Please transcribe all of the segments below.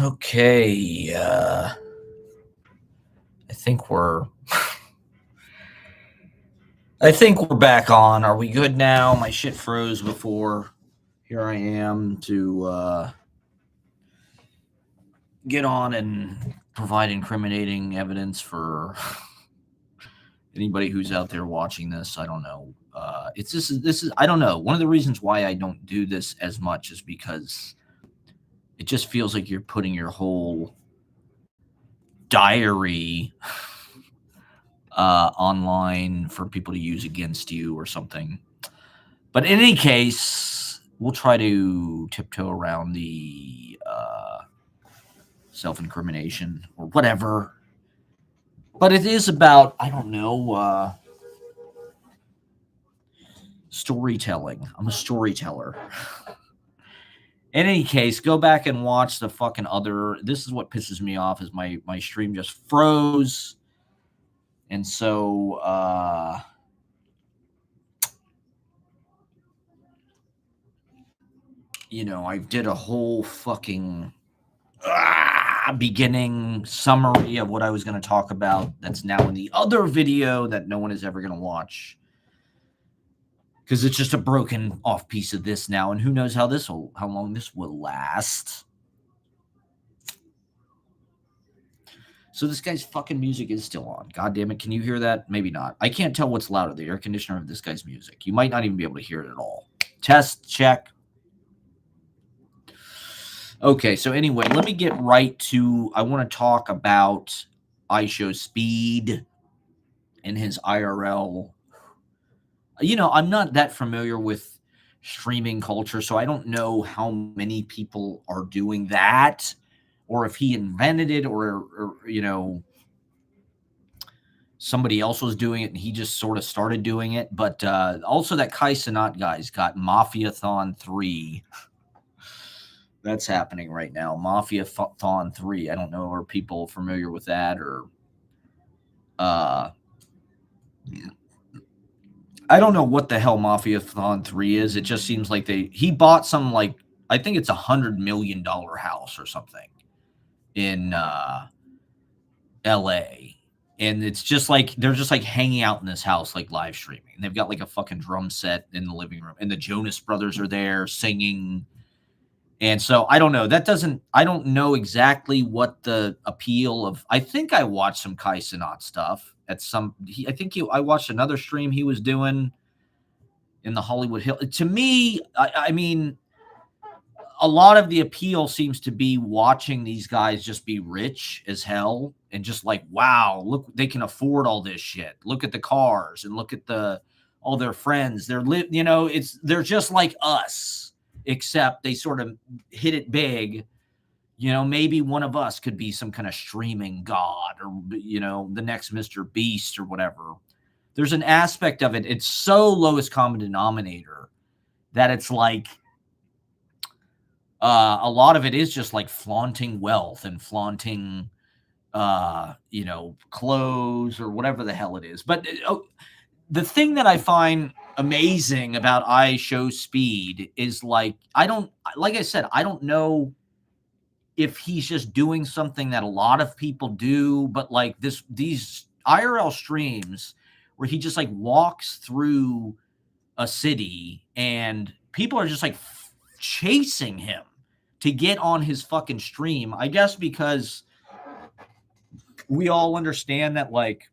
Okay, I think we're back on. Are we good now? My shit froze before. Here I am to get on and provide incriminating evidence for anybody who's out there watching this. I don't know. This is I don't know. One of the reasons why I don't do this as much is because it just feels like you're putting your whole diary online for people to use against you or something. But in any case, we'll try to tiptoe around the self-incrimination or whatever. But it is about, I don't know, storytelling. I'm a storyteller. In any case, go back and watch the fucking other. This is what pisses me off is my stream just froze. And so I did a whole fucking beginning summary of what I was going to talk about. That's now in the other video that no one is ever going to watch because it's just a broken off piece of this now, and who knows how long this will last. So this guy's fucking music is still on. God damn it. Can you hear that? Maybe not. I can't tell what's louder, the air conditioner or this guy's music. You might not even be able to hear it at all. Test, check. Okay, so anyway, let me get right to, I want to talk about iShowSpeed and his IRL. I'm not that familiar with streaming culture, so I don't know how many people are doing that, or if he invented it, or somebody else was doing it and he just sort of started doing it. But also that Kai Cenat guy's got Mafiathon 3. That's happening right now. Mafiathon 3. I don't know. Are people familiar with that? Or I don't know what the hell Mafiathon 3 is. It just seems like he bought some, like, I think it's $100 million house or something in LA. And it's just like they're just like hanging out in this house, like live streaming. And they've got like a fucking drum set in the living room. And the Jonas Brothers are there singing. And so I don't know. I don't know exactly what the appeal of. I think I watched some Kai Cenat stuff at I watched another stream he was doing in the Hollywood Hill. To me, I mean, a lot of the appeal seems to be watching these guys just be rich as hell and just like, wow, look, they can afford all this shit. Look at the cars and look at all their friends. They're just like us, except they sort of hit it big. Maybe one of us could be some kind of streaming god or, the next Mr. Beast or whatever. There's an aspect of it. It's so lowest common denominator that it's like, a lot of it is just like flaunting wealth and flaunting, clothes or whatever the hell it is. But the thing that I find amazing about iShowSpeed is like I don't know if he's just doing something that a lot of people do, but like these IRL streams where he just like walks through a city and people are just like chasing him to get on his fucking stream. I guess because we all understand that like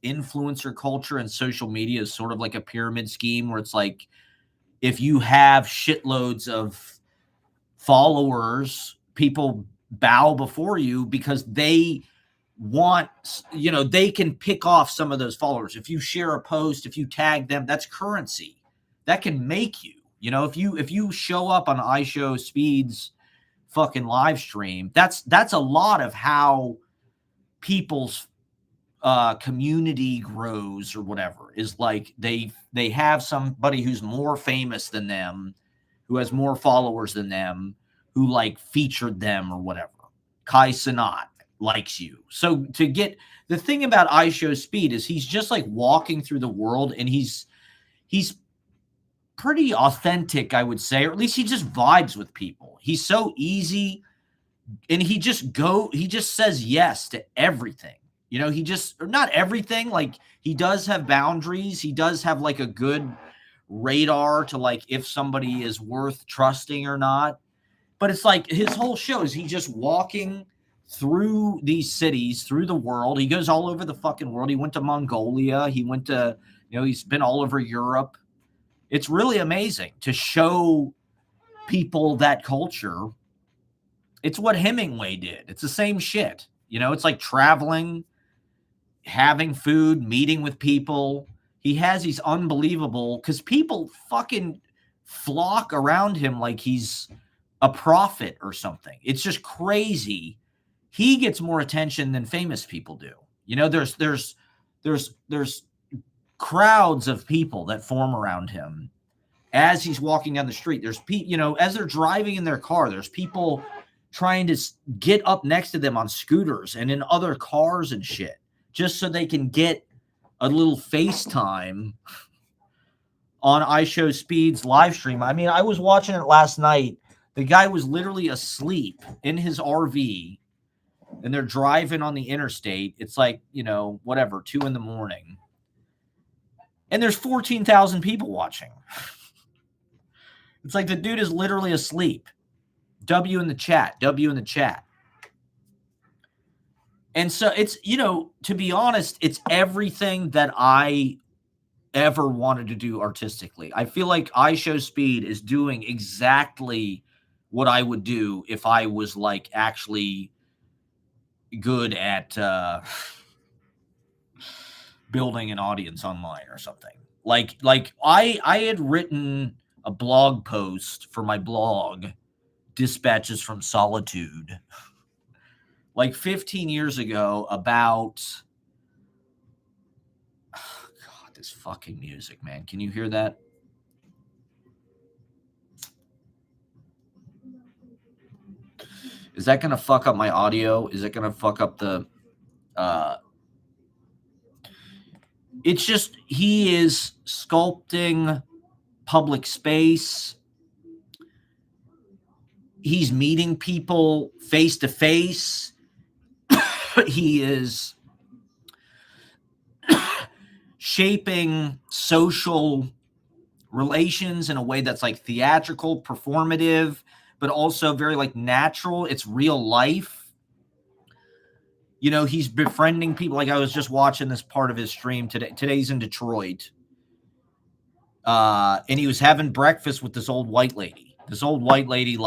influencer culture and social media is sort of like a pyramid scheme where it's like if you have shitloads of followers, people bow before you because they want, they can pick off some of those followers. If you share a post, if you tag them, that's currency that can make you. If you show up on iShowSpeed's fucking live stream, that's a lot of how people's community grows or whatever. Is like they have somebody who's more famous than them, who has more followers than them, who like featured them or whatever. Kai Cenat likes you. So to get the thing about iShowSpeed is he's just like walking through the world and he's pretty authentic, I would say, or at least he just vibes with people. He's so easy and he just says yes to everything. You know, he just, not everything, like he does have boundaries. He does have like a good radar to like if somebody is worth trusting or not. But it's like his whole show is he just walking through these cities, through the world. He goes all over the fucking world. He went to Mongolia. He went to, he's been all over Europe. It's really amazing to show people that culture. It's what Hemingway did. It's the same shit. It's like traveling, having food, meeting with people. He has these unbelievable, because people fucking flock around him like he's a prophet or something. It's just crazy. He gets more attention than famous people do. There's crowds of people that form around him as he's walking down the street. There's people, as they're driving in their car, there's people trying to get up next to them on scooters and in other cars and shit, just so they can get a little FaceTime on iShowSpeed's live stream. I mean, I was watching it last night. The guy was literally asleep in his RV, and they're driving on the interstate. It's like, 2 a.m. And there's 14,000 people watching. It's like the dude is literally asleep. W in the chat. And so it's, to be honest, it's everything that I ever wanted to do artistically. I feel like iShowSpeed is doing exactly what I would do if I was like actually good at building an audience online or something. Like I had written a blog post for my blog, Dispatches from Solitude, like 15 years ago about, God, this fucking music, man. Can you hear that? Is that going to fuck up my audio? Is it going to fuck up the, it's just, he is sculpting public space. He's meeting people face to face. He is shaping social relations in a way that's like theatrical, performative, but also very like natural. It's real life. He's befriending people. Like I was just watching this part of his stream today. Today's in Detroit. And he was having breakfast with this old white lady. This old white lady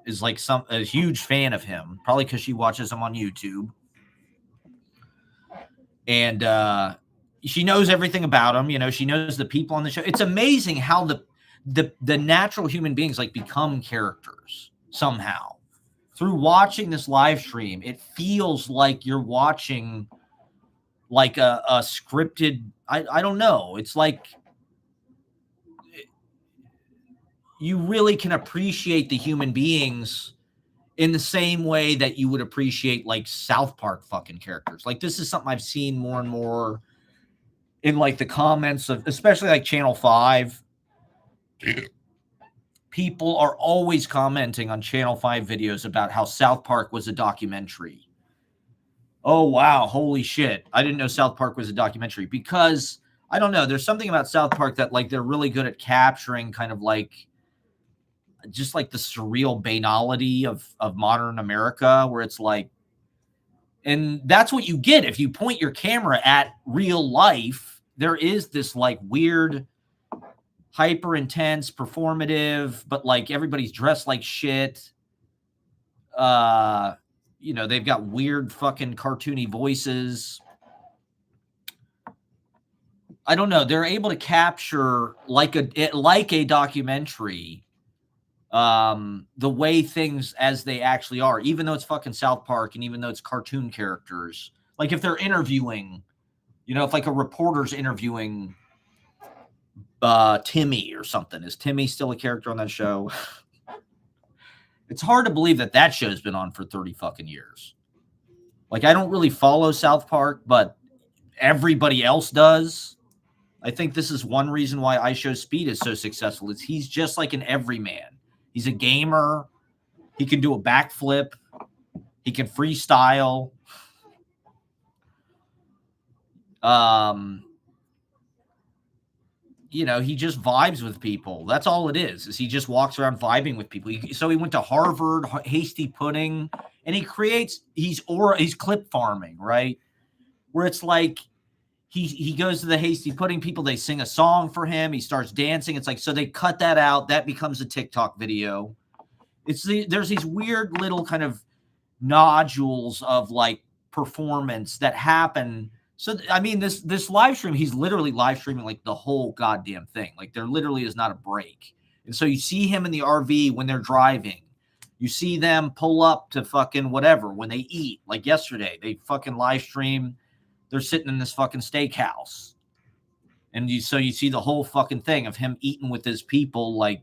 is like a huge fan of him, probably because she watches him on YouTube. And she knows everything about him. She knows the people on the show. It's amazing how the natural human beings like become characters somehow. Through watching this live stream, it feels like you're watching like a scripted, I don't know. It's like you really can appreciate the human beings in the same way that you would appreciate like South Park fucking characters. Like this is something I've seen more and more in like the comments of, especially like Channel 5. People are always commenting on Channel 5 videos about how South Park was a documentary. Oh, wow. Holy shit. I didn't know South Park was a documentary, because I don't know. There's something about South Park that like they're really good at capturing kind of like just like the surreal banality of modern America, where it's like, and that's what you get if you point your camera at real life. There is this like weird, hyper intense, performative, but like everybody's dressed like shit. They've got weird fucking cartoony voices. I don't know. They're able to capture like a documentary, the way things as they actually are, even though it's fucking South Park and even though it's cartoon characters. Like if they're interviewing, if like a reporter's interviewing Timmy or something. Is Timmy still a character on that show? It's hard to believe that show's been on for 30 fucking years. Like I don't really follow South Park, but everybody else does. I think this is one reason why iShowSpeed is so successful. Is he's just like an everyman. He's a gamer. He can do a backflip. He can freestyle. You know, he just vibes with people. That's all it is he just walks around vibing with people. So he went to Harvard, Hasty Pudding, and he's clip farming, right? Where it's like he goes to the Hasty Pudding people, they sing a song for him, he starts dancing. It's like, so they cut that out, that becomes a TikTok video. There's these weird little kind of nodules of like performance that happen. So, I mean, this live stream, he's literally live streaming like the whole goddamn thing. Like there literally is not a break. And so you see him in the RV when they're driving. You see them pull up to fucking whatever when they eat. Like yesterday, they fucking live stream. They're sitting in this fucking steakhouse. And so you see the whole fucking thing of him eating with his people, like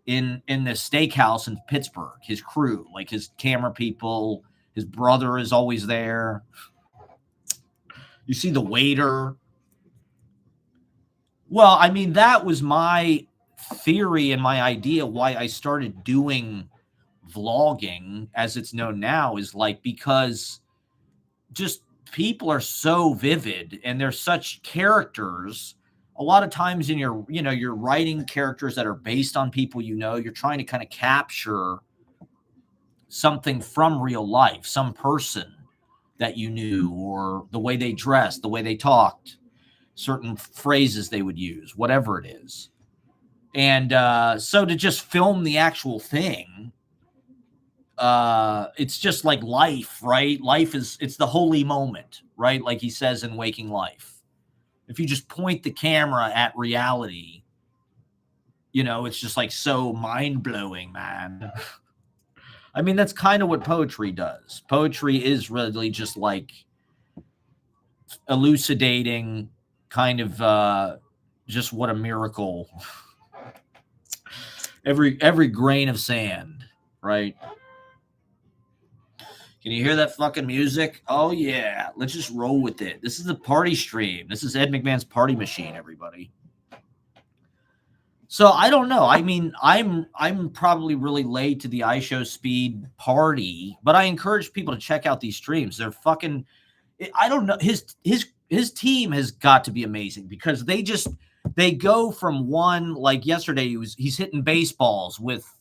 in this steakhouse in Pittsburgh, his crew, like his camera people, his brother is always there. You see the waiter. Well, I mean, that was my theory and my idea why I started doing vlogging as it's known now, is like because just people are so vivid and they're such characters. A lot of times in you're writing characters that are based on people, you're trying to kind of capture something from real life, some person that you knew, or the way they dressed, the way they talked, certain phrases they would use, whatever it is. And so to just film the actual thing, it's just like life, right? It's the holy moment, right? Like he says in Waking Life. If you just point the camera at reality, it's just like so mind-blowing, man. I mean, that's kind of what poetry does. Poetry is really just like elucidating kind of just what a miracle. Every grain of sand, right? Can you hear that fucking music? Oh, yeah. Let's just roll with it. This is the party stream. This is Ed McMahon's party machine, everybody. So I don't know. I mean, I'm probably really late to the iShowSpeed party, but I encourage people to check out these streams. They're fucking, I don't know. His team has got to be amazing because they go from one, like yesterday, he's hitting baseballs with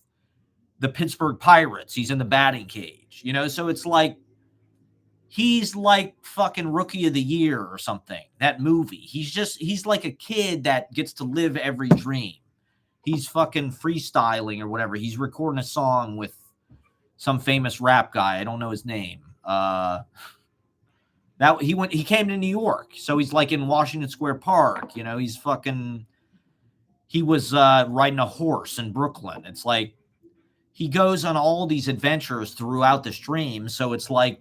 the Pittsburgh Pirates. He's in the batting cage, so it's like, he's like fucking Rookie of the Year or something, that movie. He's like a kid that gets to live every dream. He's fucking freestyling or whatever. He's recording a song with some famous rap guy. I don't know his name. He came to New York. So he's like in Washington Square Park. He was riding a horse in Brooklyn. It's like he goes on all these adventures throughout the stream. So it's like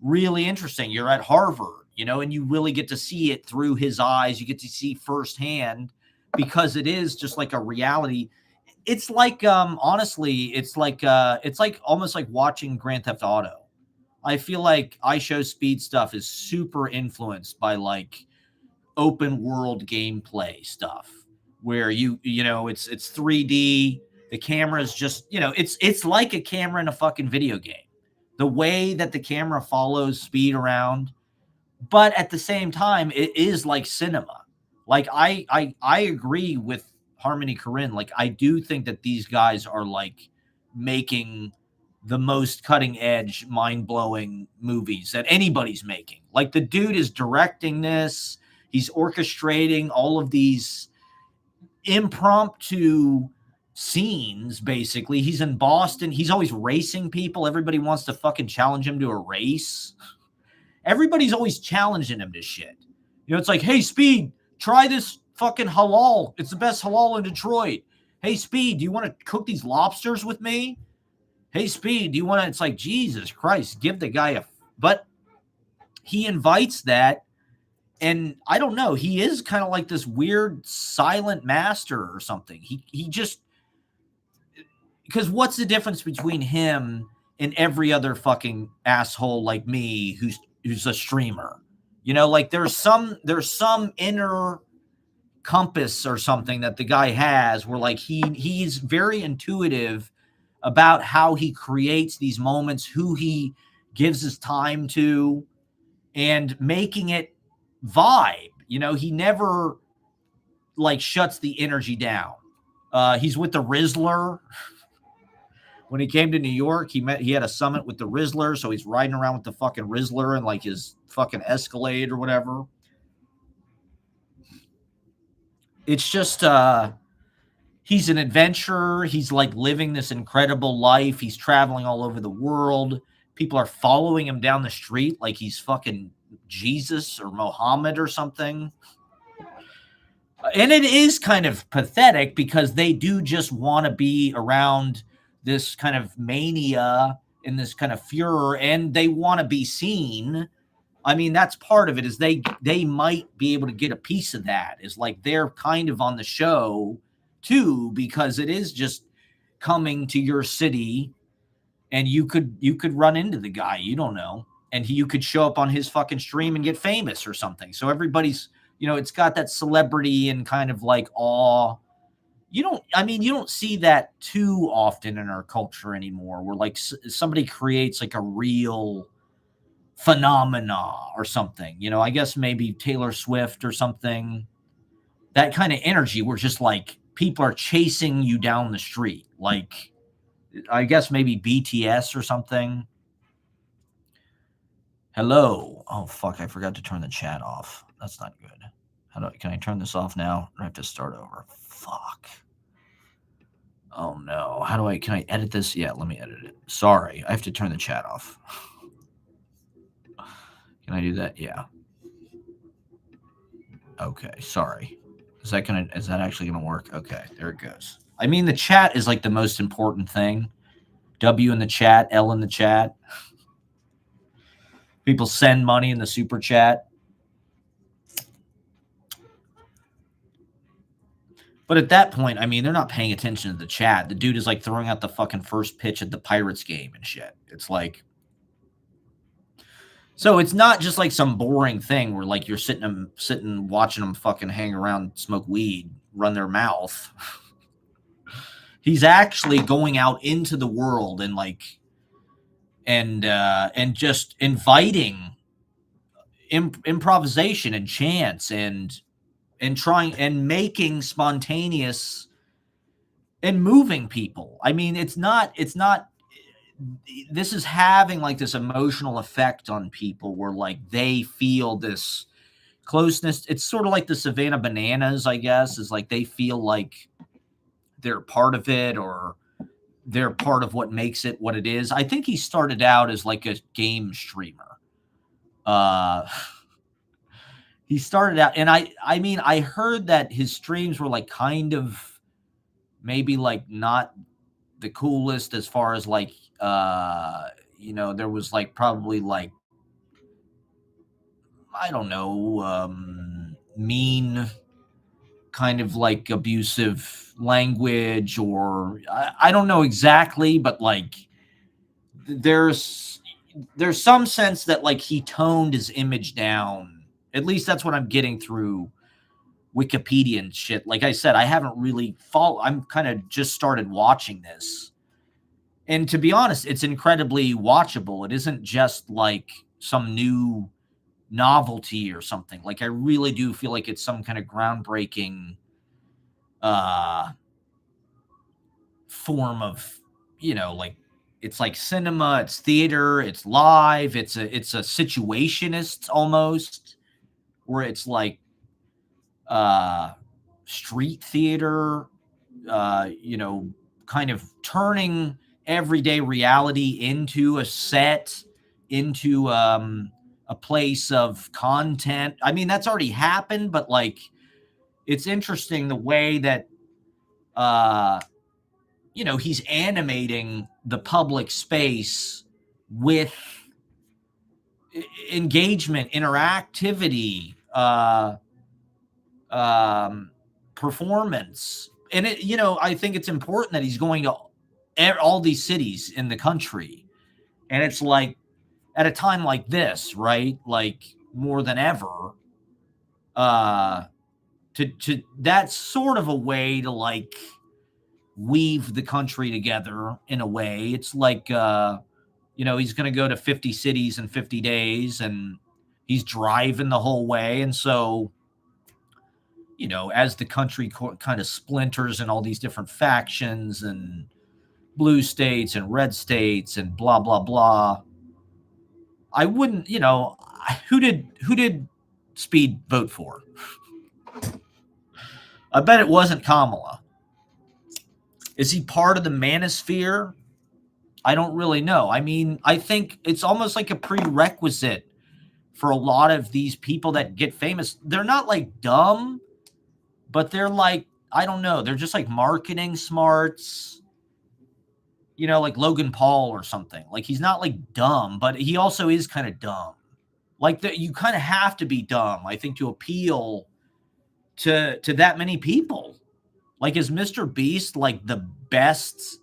really interesting. You're at Harvard, and you really get to see it through his eyes. You get to see firsthand, because it is just like a reality. It's like, honestly, it's like almost like watching Grand Theft Auto. I feel like iShowSpeed stuff is super influenced by like open world gameplay stuff where it's 3D. The camera is just, it's like a camera in a fucking video game. The way that the camera follows Speed around, but at the same time, it is like cinema. Like I agree with Harmony Korine. Like I do think that these guys are like making the most cutting edge, mind blowing movies that anybody's making. Like the dude is directing this. He's orchestrating all of these impromptu scenes. Basically, he's in Boston. He's always racing people. Everybody wants to fucking challenge him to a race. Everybody's always challenging him to shit. It's like, hey, Speed, try this fucking halal. It's the best halal in Detroit. Hey, Speed, do you want to cook these lobsters with me? Hey, Speed, do you want to? It's like, Jesus Christ, give the guy but he invites that. And I don't know, he is kind of like this weird silent master or something. He just, because what's the difference between him and every other fucking asshole like me who's a streamer? Like there's some inner compass or something that the guy has where like he's very intuitive about how he creates these moments, who he gives his time to, and making it vibe. You know, he never like shuts the energy down. He's with the Rizzler. When he came to New York, he had a summit with the Rizzler, so he's riding around with the fucking Rizzler and like his fucking Escalade or whatever. It's just he's an adventurer. He's like living this incredible life. He's traveling all over the world. People are following him down the street like he's fucking Jesus or Mohammed or something. And it is kind of pathetic because they do just want to be around this kind of mania and this kind of furor, and they want to be seen. I mean, that's part of it, is they might be able to get a piece of that, is like they're kind of on the show too, because it is just coming to your city, and you could run into the guy, you don't know, and you could show up on his fucking stream and get famous or something. So everybody's, you know, it's got that celebrity and kind of like awe. You don't see that too often in our culture anymore, where like somebody creates like a real phenomena or something. You know, I guess maybe Taylor Swift or something. That kind of energy where just like people are chasing you down the street. Like, I guess maybe BTS or something. Hello. Oh, fuck. I forgot to turn the chat off. That's not good. Can I turn this off now? Or I have to start over? Fuck. Oh no. Can I edit this? Yeah, let me edit it. Sorry. I have to turn the chat off. Can I do that? Yeah. Okay. Sorry. Is that actually gonna work? Okay, there it goes. I mean, the chat is like the most important thing. W in the chat, L in the chat. People send money in the super chat. But at that point, I mean, they're not paying attention to the chat. The dude is like throwing out the fucking first pitch at the Pirates game and shit. It's like, so it's not just like some boring thing where like you're sitting watching them fucking hang around, smoke weed, run their mouth. He's actually going out into the world and like, and just inviting improvisation and chance and trying and making spontaneous and moving people. I mean, it's not, this is having like this emotional effect on people where like they feel this closeness. It's sort of like the Savannah Bananas, I guess, is like they feel like they're part of it, or they're part of what makes it what it is. I think he started out as like a game streamer. He started out, and I mean, I heard that his streams were like kind of maybe like not the coolest as far as like, you know, there was like probably like, I don't know, mean kind of like abusive language, or I don't know exactly, but like there's some sense that like he toned his image down. At least that's what I'm getting through Wikipedia and shit. Like I said, I haven't really I'm kind of just started watching this. And to be honest, it's incredibly watchable. It isn't just like some new novelty or something. Like I really do feel like it's some kind of groundbreaking form of, you know, like it's like cinema, it's theater, it's live, it's a situationist almost, where it's like street theater, you know, kind of turning everyday reality into a set, into a place of content. I mean, that's already happened, but like it's interesting the way that you know, he's animating the public space with engagement, interactivity, performance. And it, you know, I think it's important that he's going to all these cities in the country. And it's like at a time like this, right? Like more than ever, to that's sort of a way to like weave the country together in a way. It's like, you he's going to go to 50 cities in 50 days, and he's driving the whole way. And so, as the country kind of splinters in all these different factions and blue states and red states and blah, blah, blah, I wouldn't, who did Speed vote for? I bet it wasn't Kamala. Is he part of the manosphere? I don't really know. I mean, I think it's almost like a prerequisite for a lot of these people that get famous. They're not like dumb, but they're like, I don't know. They're just like marketing smarts, like Logan Paul or something. Like, he's not like dumb, but he also is kind of dumb. Like, you kind of have to be dumb, I think, to appeal to that many people. Like, is Mr. Beast like the best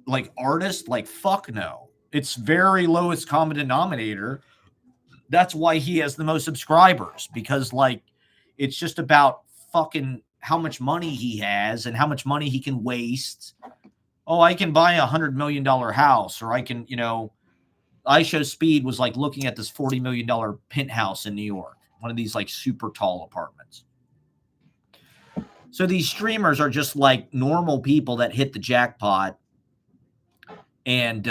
like artist? Like, fuck no. It's very lowest common denominator. That's why he has the most subscribers, because like it's just about fucking how much money he has and how much money he can waste. Oh, I can buy $100 million house, or I can, I Show Speed was like looking at this $40 million penthouse in New York, one of these like super tall apartments. So these streamers are just like normal people that hit the jackpot, and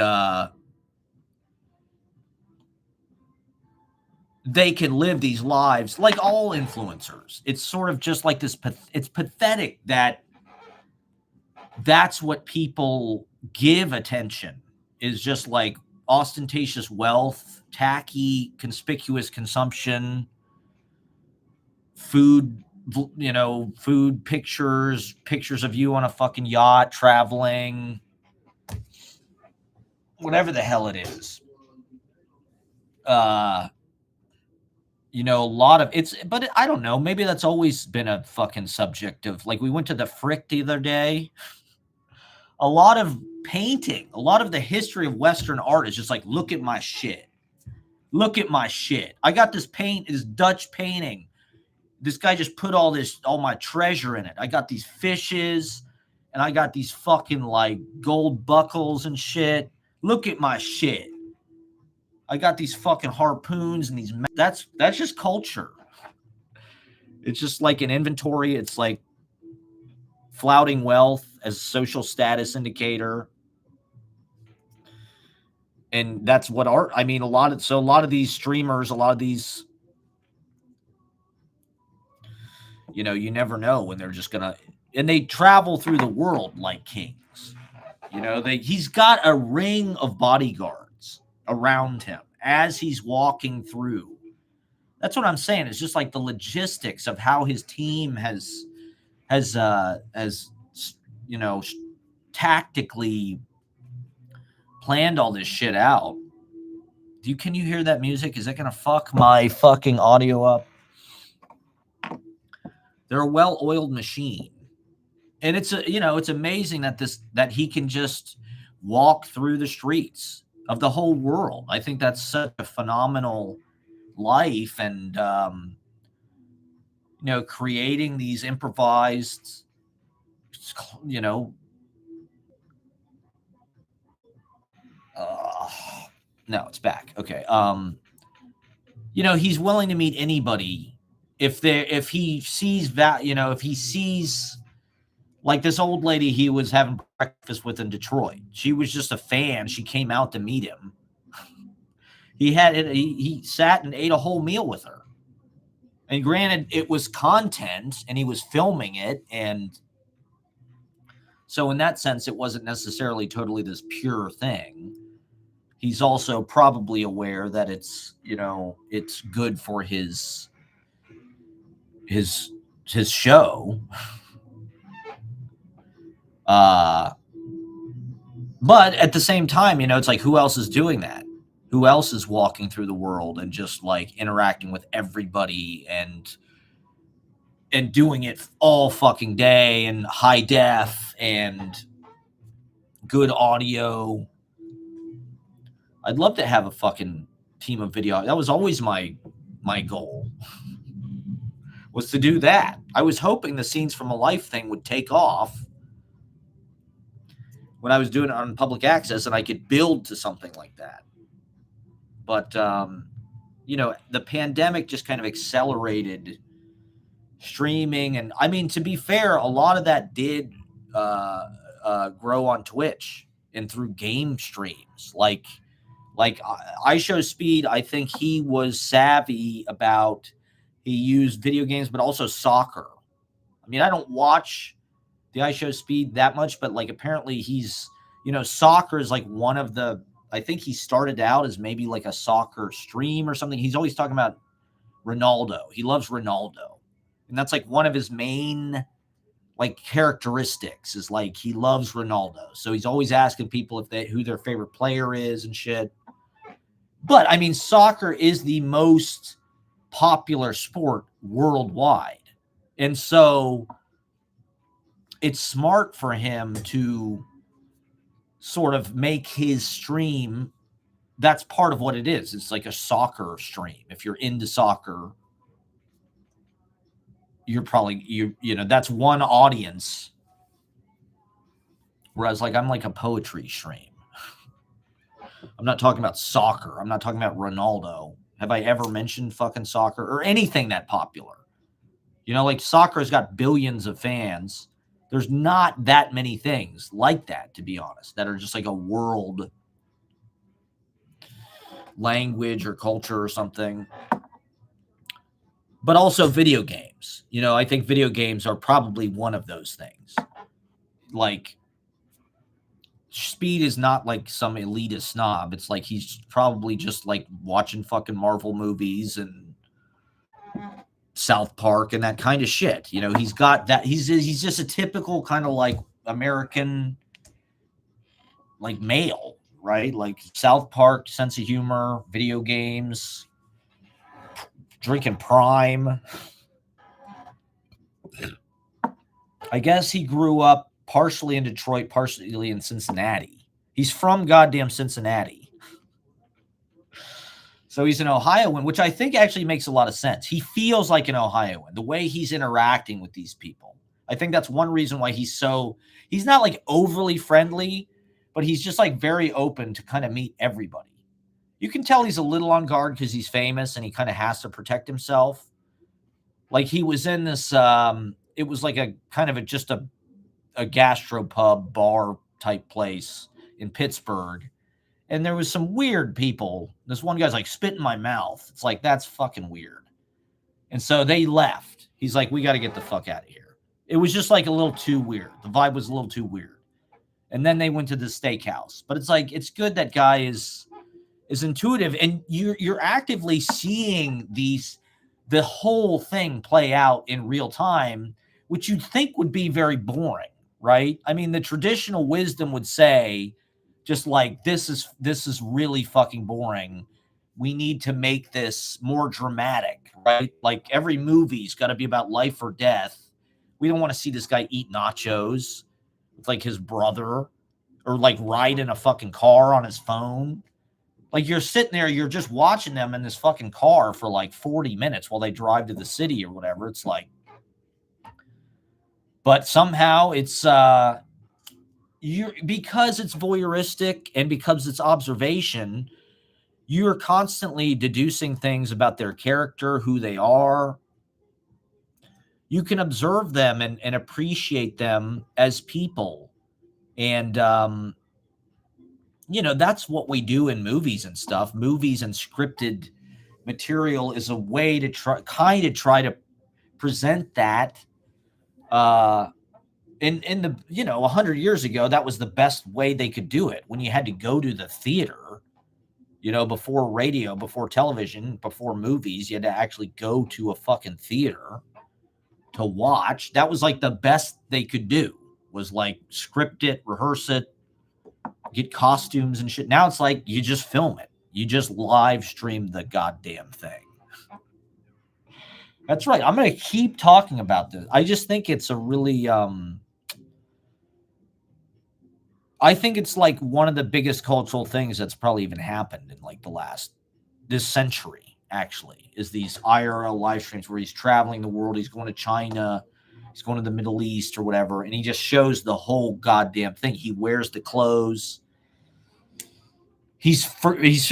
they can live these lives like all influencers. It's sort of just like this. It's pathetic that that's what people give attention, is just like ostentatious wealth, tacky, conspicuous consumption, food, food pictures of you on a fucking yacht traveling, whatever the hell it is. A lot of it's, but I don't know, maybe that's always been a fucking subject of, like, we went to the Frick the other day. A lot of painting, a lot of the history of Western art is just like, look at my shit. Look at my shit. I got this Dutch painting. This guy just put all my treasure in it. I got these fishes, and I got these fucking like gold buckles and shit. Look at my shit. I got these fucking harpoons and these. That's just culture. It's just like an inventory. It's like flouting wealth as a social status indicator. And that's what art, I mean, a lot of these streamers, a lot of these, you never know when they're just gonna, and they travel through the world like kings. He's got a ring of bodyguards around him as he's walking through. That's what I'm saying. It's just like the logistics of how his team has tactically planned all this shit out. Can you hear that music? Is that going to fuck my fucking audio up? They're a well-oiled machine. And it's amazing that he can just walk through the streets of the whole world. I think that's such a phenomenal life, and creating these improvised, no, it's back. Okay. He's willing to meet anybody if he sees that, if he sees, like, this old lady he was having breakfast with in Detroit. She was just a fan. She came out to meet him. He sat and ate a whole meal with her. And granted, it was content and he was filming it. And so in that sense, it wasn't necessarily totally this pure thing. He's also probably aware that it's good for his show. But at the same time, it's like, who else is doing that? Who else is walking through the world and just like interacting with everybody and doing it all fucking day and high def and good audio? I'd love to have a fucking team of video. That was always my goal, was to do that. I was hoping the Scenes from a Life thing would take off. when I was doing it on public access, and I could build to something like that. But the pandemic just kind of accelerated streaming, and I mean, to be fair, a lot of that did grow on Twitch and through game streams. Like I Show Speed, I think he was savvy about. He used video games, but also soccer. I mean, I don't watch the I Show Speed that much, but like apparently he's, soccer is like one of the. I think he started out as maybe like a soccer stream or something. He's always talking about Ronaldo. He loves Ronaldo, and that's like one of his main like characteristics is like he loves Ronaldo. So he's always asking people who their favorite player is and shit. But I mean, soccer is the most popular sport worldwide. And so it's smart for him to sort of make his stream. That's part of what it is. It's like a soccer stream. If you're into soccer, you're probably, that's one audience. Whereas like I'm like a poetry stream. I'm not talking about soccer. I'm not talking about Ronaldo. Have I ever mentioned fucking soccer or anything that popular? Like soccer has got billions of fans. There's not that many things like that, to be honest, that are just like a world language or culture or something. But also video games. I think video games are probably one of those things. Like, Speed is not like some elitist snob. It's like he's probably just like watching fucking Marvel movies and South Park and that kind of shit. He's got that. He's just a typical kind of like American like male, right? Like South Park, sense of humor, video games, drinking Prime. I guess he grew up partially in Detroit, partially in Cincinnati. He's from goddamn Cincinnati. So he's an Ohioan, which I think actually makes a lot of sense. He feels like an Ohioan, the way he's interacting with these people. I think that's one reason why he's not like overly friendly, but he's just like very open to kind of meet everybody. You can tell he's a little on guard because he's famous and he kind of has to protect himself. Like he was in this, it was like a kind of just a gastropub bar type place in Pittsburgh. And there was some weird people. This one guy's like, spit in my mouth. It's like, that's fucking weird. And so they left. He's like, we got to get the fuck out of here. It was just like a little too weird. The vibe was a little too weird. And then they went to the steakhouse. But it's like, it's good that guy is intuitive. And you're actively seeing the whole thing play out in real time, which you'd think would be very boring, right? I mean, the traditional wisdom would say, just like, this is really fucking boring. We need to make this more dramatic, right? Like every movie's got to be about life or death. We don't want to see this guy eat nachos with like his brother or like ride in a fucking car on his phone. Like you're sitting there, you're just watching them in this fucking car for like 40 minutes while they drive to the city or whatever. It's like, but somehow it's, because it's voyeuristic and because it's observation, you're constantly deducing things about their character, who they are. You can observe them and appreciate them as people. And, that's what we do in movies and stuff. Movies and scripted material is a way to try to present that. In the 100 years ago, that was the best way they could do it. When you had to go to the theater, before radio, before television, before movies, you had to actually go to a fucking theater to watch. That was like the best they could do, was like script it, rehearse it, get costumes and shit. Now it's like you just film it. You just live stream the goddamn thing. That's right. I'm going to keep talking about this. I just think it's a really, I think it's like one of the biggest cultural things that's probably even happened in like this century, actually, is these IRL live streams where he's traveling the world. He's going to China. He's going to the Middle East or whatever, and he just shows the whole goddamn thing. He wears the clothes. He's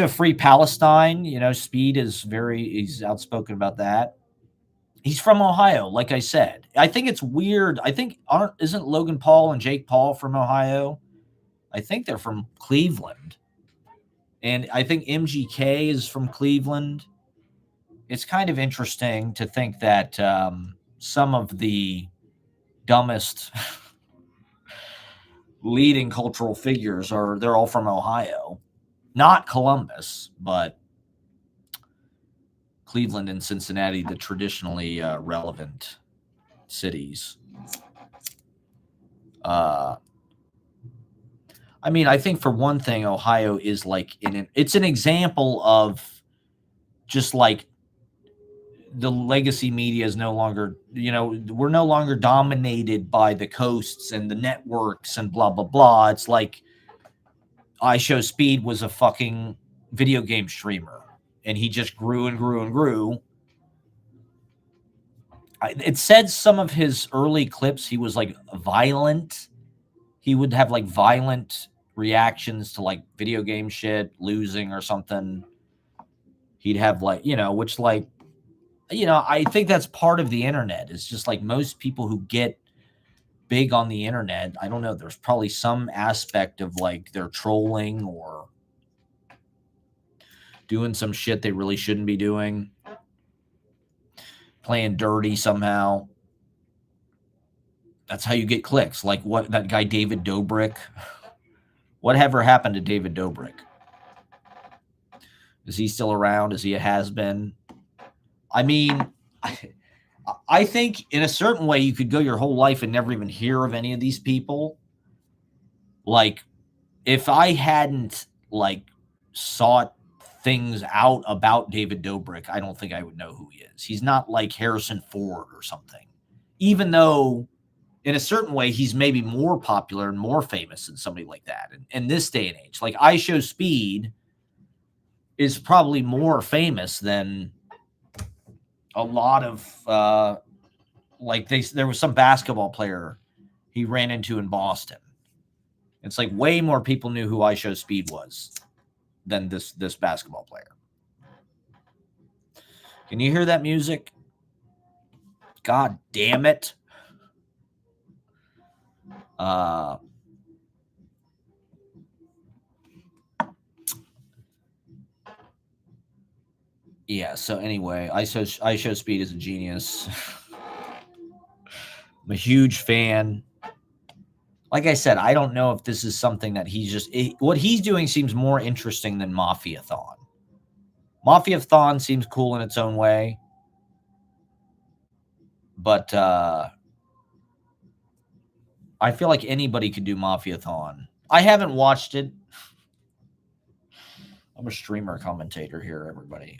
a free Palestine. Speed is he's outspoken about that. He's from Ohio, like I said. I think it's weird. I think isn't Logan Paul and Jake Paul from Ohio? I think they're from Cleveland. And I think MGK is from Cleveland. It's kind of interesting to think that some of the dumbest leading cultural figures they're all from Ohio. Not Columbus, but Cleveland and Cincinnati, the traditionally relevant cities. I think for one thing, Ohio is it's an example of just like the legacy media is no longer, we're no longer dominated by the coasts and the networks and blah, blah, blah. It's like iShowSpeed was a fucking video game streamer and he just grew and grew and grew. It said some of his early clips, he was like violent. He would have like violent reactions to like video game shit, losing or something. He'd have like, which like, I think that's part of the internet. It's just like most people who get big on the internet, I don't know, there's probably some aspect of like they're trolling or doing some shit they really shouldn't be doing, playing dirty somehow. That's how you get clicks. Like what that guy David Dobrik. Whatever happened to David Dobrik? Is he still around? Is he a has-been? I think in a certain way you could go your whole life and never even hear of any of these people. Like if I hadn't like sought things out about David Dobrik, I don't think I would know who he is. He's not like Harrison Ford or something. Even though in a certain way he's maybe more popular and more famous than somebody like that in this day and age. Like iShowSpeed is probably more famous than a lot of there was some basketball player he ran into in Boston. It's like way more people knew who iShowSpeed was than this basketball player. Can you hear that music? God damn it. Yeah, so anyway, iShowSpeed is a genius. I'm a huge fan. Like I said, I don't know if this is something that what he's doing seems more interesting than Mafiathon. Mafiathon seems cool in its own way. But I feel like anybody could do Mafiathon. I haven't watched it. I'm a streamer commentator here, everybody.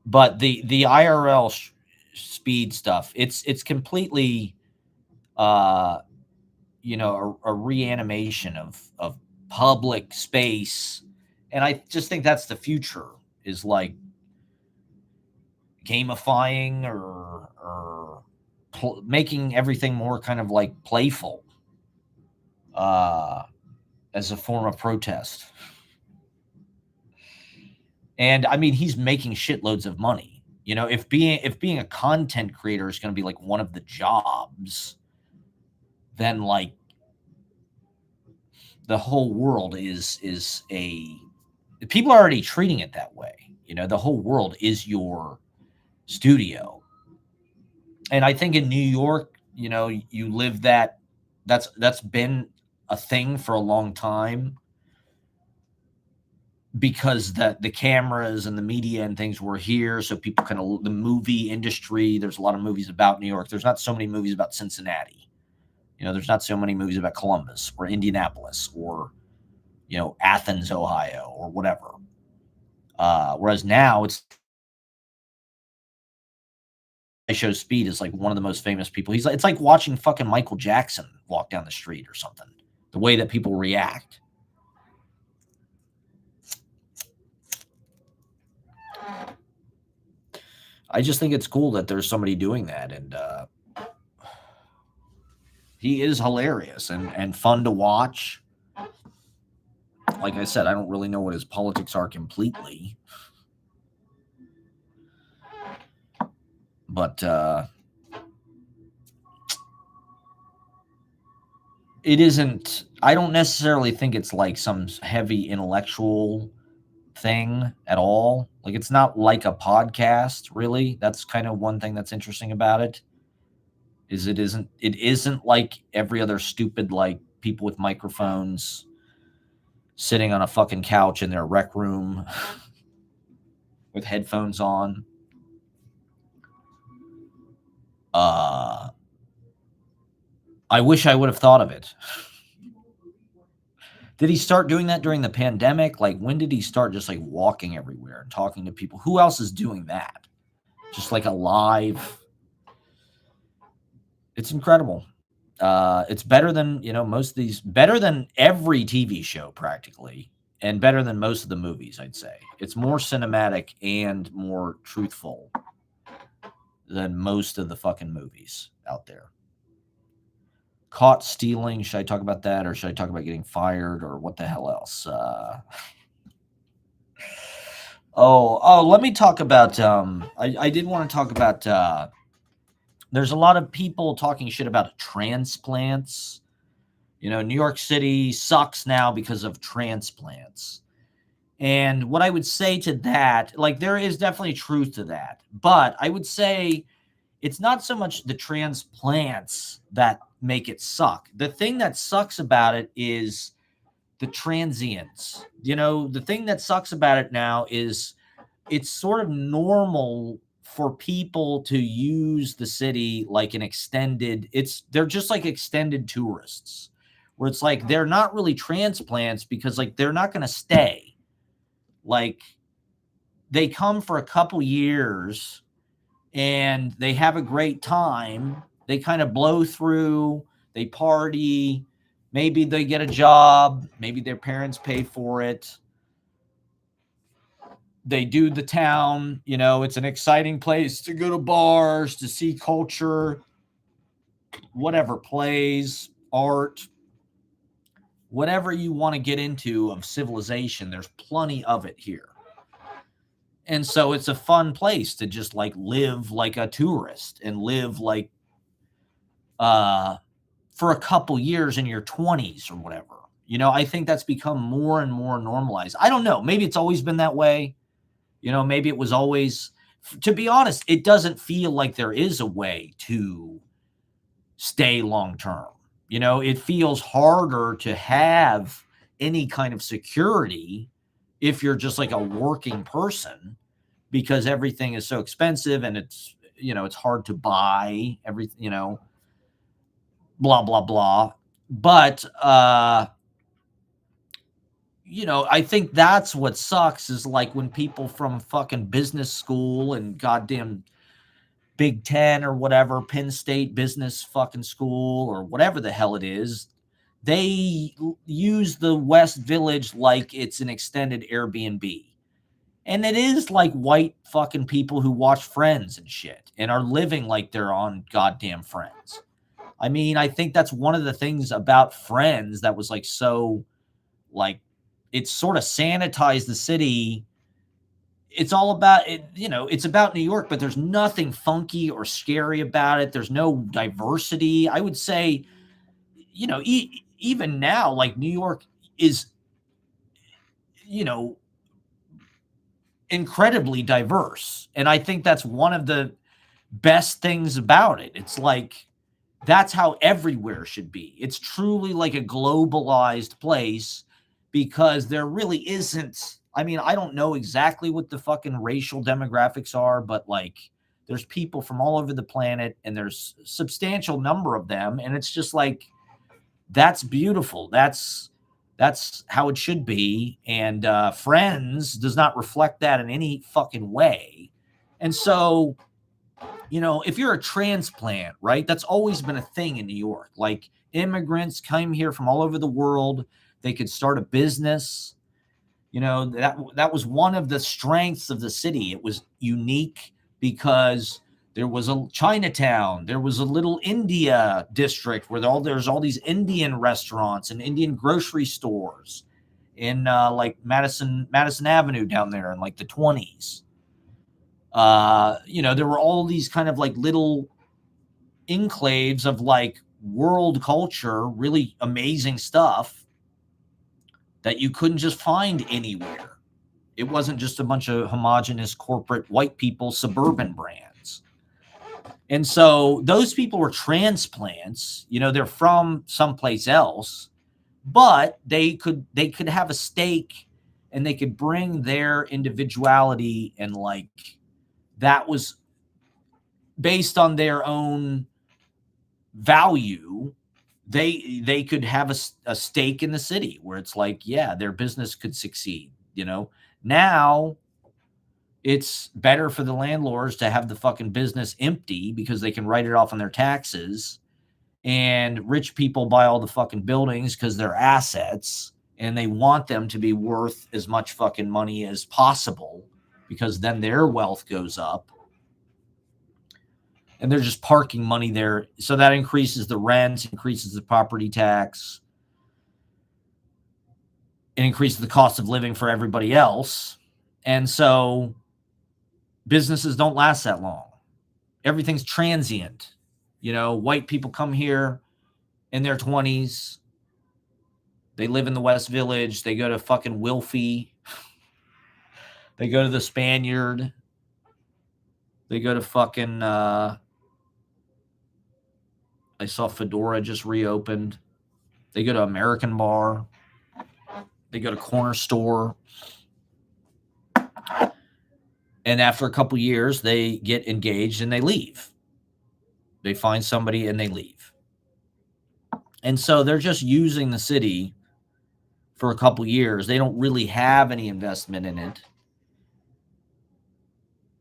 But the IRL speed stuff, it's completely a reanimation of public space. And I just think that's the future, is like gamifying or making everything more kind of like playful as a form of protest. And he's making shitloads of money. If being a content creator is going to be like one of the jobs, then like the whole world is people are already treating it that way. The whole world is your studio. And I think in New York, you live that's been a thing for a long time, because the cameras and the media and things were here. So people the movie industry, there's a lot of movies about New York. There's not so many movies about Cincinnati. There's not so many movies about Columbus or Indianapolis or, Athens, Ohio, or whatever. Whereas now iShowSpeed is like one of the most famous people. It's like watching fucking Michael Jackson walk down the street or something. The way that people react. I just think it's cool that there's somebody doing that, and he is hilarious and fun to watch. Like I said, I don't really know what his politics are completely, but it isn't. I don't necessarily think it's like some heavy intellectual thing at all. Like, it's not like a podcast, really. That's kind of one thing that's interesting about it. Is it isn't like every other stupid, like, people with microphones sitting on a fucking couch in their rec room with headphones on. I wish I would have thought of it. Did he start doing that during the pandemic? Like, when did he start just like walking everywhere and talking to people? Who else is doing that? Just like a live. It's incredible. It's better than, most of these, better than every TV show practically, and better than most of the movies, I'd say. It's more cinematic and more truthful than most of the fucking movies out there. Caught stealing. Should I talk about that, or should I talk about getting fired, or what the hell else? Let me talk about. I did want to talk about. There's a lot of people talking shit about transplants. New York City sucks now because of transplants. And what I would say to that, like, there is definitely truth to that, but I would say it's not so much the transplants that make it suck. The thing that sucks about it is the transients. The thing that sucks about it now is it's sort of normal for people to use the city like an extended, they're just like extended tourists, where it's like they're not really transplants because, like, they're not going to stay. Like, they come for a couple years and they have a great time. They kind of blow through, they party, maybe they get a job, maybe their parents pay for it. They do the town, it's an exciting place to go to bars, to see culture, whatever, plays, art, whatever you want to get into of civilization, there's plenty of it here. And so it's a fun place to just like live like a tourist and live like for a couple years in your 20s or whatever. I think that's become more and more normalized. I don't know. Maybe it's always been that way. Maybe it was always, to be honest, it doesn't feel like there is a way to stay long term. It feels harder to have any kind of security if you're just like a working person, because everything is so expensive and it's hard to buy everything, blah, blah, blah. But, I think that's what sucks, is like when people from fucking business school and goddamn Big Ten or whatever, Penn State business fucking school or whatever the hell it is, they use the West Village like it's an extended Airbnb. And it is like white fucking people who watch Friends and shit and are living like they're on goddamn Friends. I mean, I think that's one of the things about Friends that was like so, like, it sort of sanitized the city. It's all about it, it's about New York, but there's nothing funky or scary about it. There's no diversity. I would say, even now, like, New York is, incredibly diverse. And I think that's one of the best things about it. It's like, that's how everywhere should be. It's truly like a globalized place, because there really isn't. I mean, I don't know exactly what the fucking racial demographics are, but like, there's people from all over the planet and there's a substantial number of them. And it's just like, that's beautiful. That's how it should be. And Friends does not reflect that in any fucking way. And so, if you're a transplant, right, that's always been a thing in New York. Like, immigrants came here from all over the world. They could start a business. That was one of the strengths of the city. It was unique. because there was a Chinatown, there was a little India district where there's all these Indian restaurants and Indian grocery stores in like Madison Avenue down there in like the 20s. There were all these kind of like little enclaves of like world culture, really amazing stuff that you couldn't just find anywhere. It wasn't just a bunch of homogenous corporate white people suburban brands. And so those people were transplants, they're from someplace else, but they could have a stake and they could bring their individuality, and like that was based on their own value. They could have a stake in the city where it's like, yeah, their business could succeed. Now it's better for the landlords to have the fucking business empty because they can write it off on their taxes, and rich people buy all the fucking buildings because they're assets and they want them to be worth as much fucking money as possible because then their wealth goes up. And they're just parking money there. So that increases the rents, increases the property tax. It increases the cost of living for everybody else. And so businesses don't last that long. Everything's transient. White people come here in their 20s. They live in the West Village. They go to fucking Wilfie. They go to the Spaniard. They go to fucking... I saw Fedora just reopened. They go to American Bar. They go to Corner Store. And after a couple years, they get engaged and they leave. They find somebody and they leave. And so they're just using the city for a couple years. They don't really have any investment in it.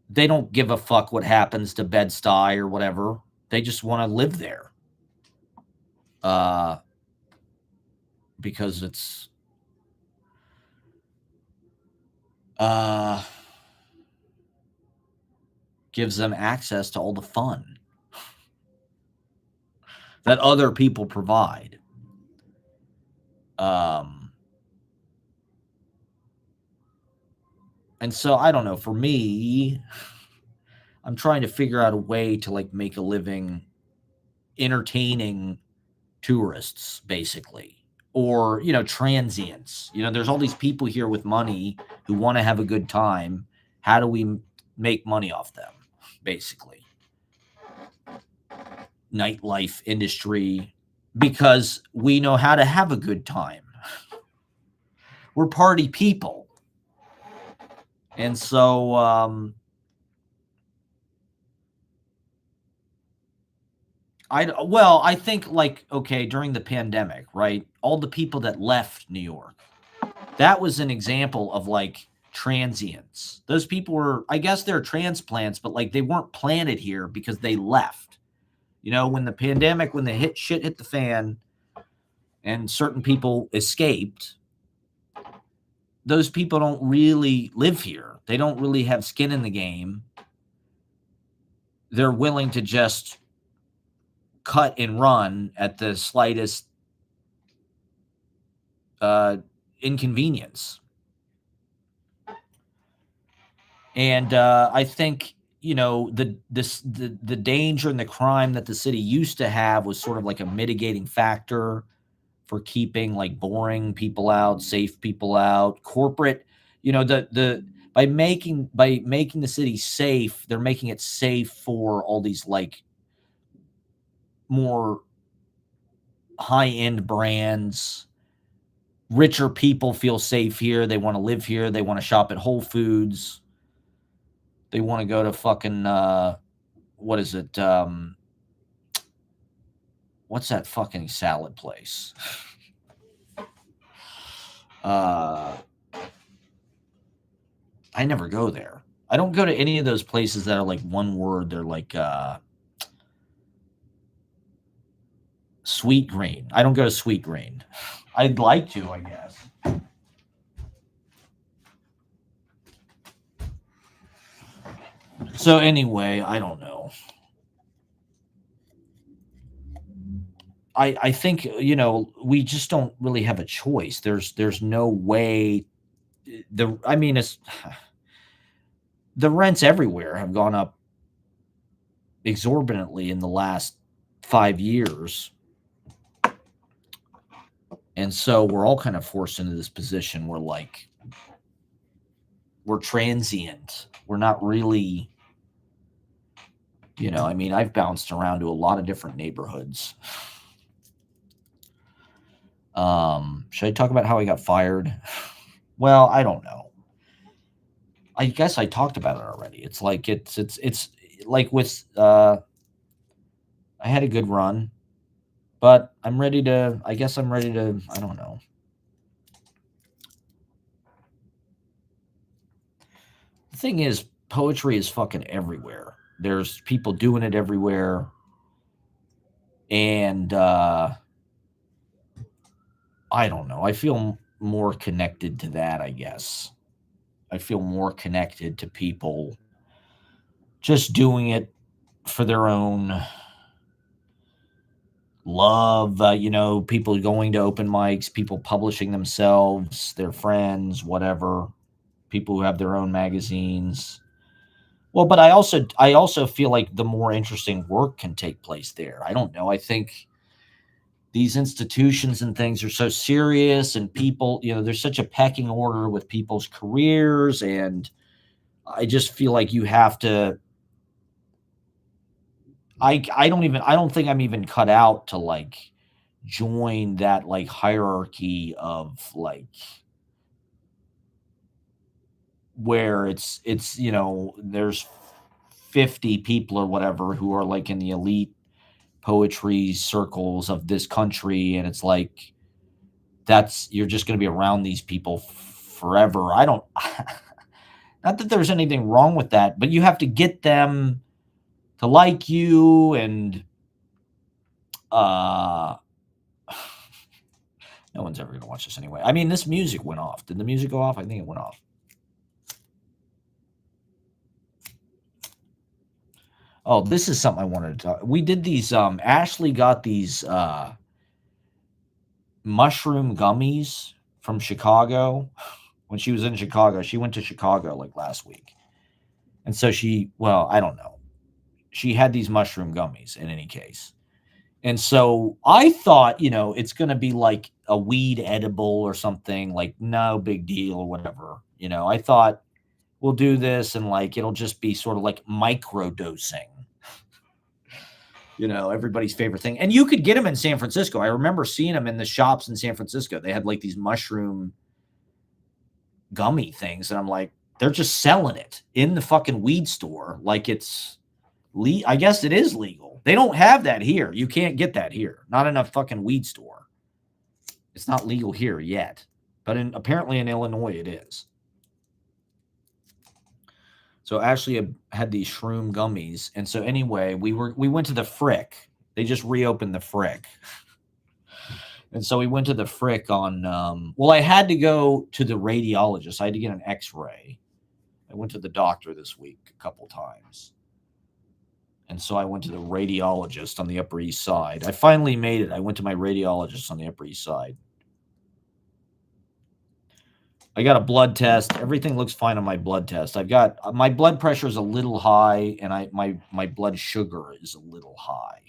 They don't give a fuck what happens to Bed-Stuy or whatever. They just want to live there. Because it's gives them access to all the fun that other people provide. And so I don't know, for me, I'm trying to figure out a way to like make a living entertaining tourists, basically, or transients. There's all these people here with money who want to have a good time. How do we make money off them, basically? Nightlife industry, because we know how to have a good time. We're party people. And so I think like, okay, during the pandemic, right? All the people that left New York, that was an example of like transients. Those people were, I guess they're transplants, but like they weren't planted here because they left. When the pandemic, when the shit hit the fan and certain people escaped, those people don't really live here. They don't really have skin in the game. They're willing to just cut and run at the slightest inconvenience. And I think the danger and the crime that the city used to have was sort of like a mitigating factor for keeping like boring people out, safe people out, corporate. By making the city safe, they're making it safe for all these like more high-end brands. Richer people feel safe here. They want to live here. They want to shop at Whole Foods. They want to go to fucking what is it? What's that fucking salad place? I never go there. I don't go to any of those places that are like one word. They're like Sweet Green. I don't go to Sweet Green. I'd like to, I guess. So anyway, I don't know. I think, we just don't really have a choice. There's no way. I mean, it's the rents everywhere have gone up exorbitantly in the last 5 years. And so we're all kind of forced into this position where, like, we're transient. We're not really, I mean, I've bounced around to a lot of different neighborhoods. Should I talk about how I got fired? Well, I don't know. I guess I talked about it already. It's like it's like with I had a good run, but I guess I'm ready to, I don't know. The thing is, poetry is fucking everywhere. There's people doing it everywhere. And I don't know. I feel more connected to that, I guess. I feel more connected to people just doing it for their own love, people going to open mics, people publishing themselves, their friends, whatever, people who have their own magazines. Well, but I also feel like the more interesting work can take place there. I don't know. I think these institutions and things are so serious, and people, there's such a pecking order with people's careers, and I just feel like you have to. I don't think I'm even cut out to, like, join that, like, hierarchy of, like, where there's 50 people or whatever who are, like, in the elite poetry circles of this country, and it's like you're just going to be around these people forever. I don't not that there's anything wrong with that, but you have to get them to like you, and no one's ever going to watch this anyway. I mean, this music went off. Did the music go off? I think it went off. Oh, this is something I wanted to talk. We did these. Ashley got these mushroom gummies from Chicago when she was in Chicago. She went to Chicago like last week, and so I don't know. She had these mushroom gummies in any case. And so I thought, it's going to be like a weed edible or something, like no big deal or whatever. I thought we'll do this and, like, it'll just be sort of like micro dosing. Everybody's favorite thing. And you could get them in San Francisco. I remember seeing them in the shops in San Francisco. They had, like, these mushroom gummy things. And I'm like, they're just selling it in the fucking weed store. Like, I guess it is legal. They don't have that here. You can't get that here. Not in a fucking weed store. It's not legal here yet. But apparently in Illinois it is. So Ashley had these shroom gummies. And so anyway, we went to the Frick. They just reopened the Frick. And so we went to the Frick on, I had to go to the radiologist. I had to get an x-ray. I went to the doctor this week a couple times. And so I went to the radiologist on the Upper East Side. I finally made it. I went to my radiologist on the Upper East Side. I got a blood test. Everything looks fine on my blood test. I've got my blood pressure is a little high, and my blood sugar is a little high.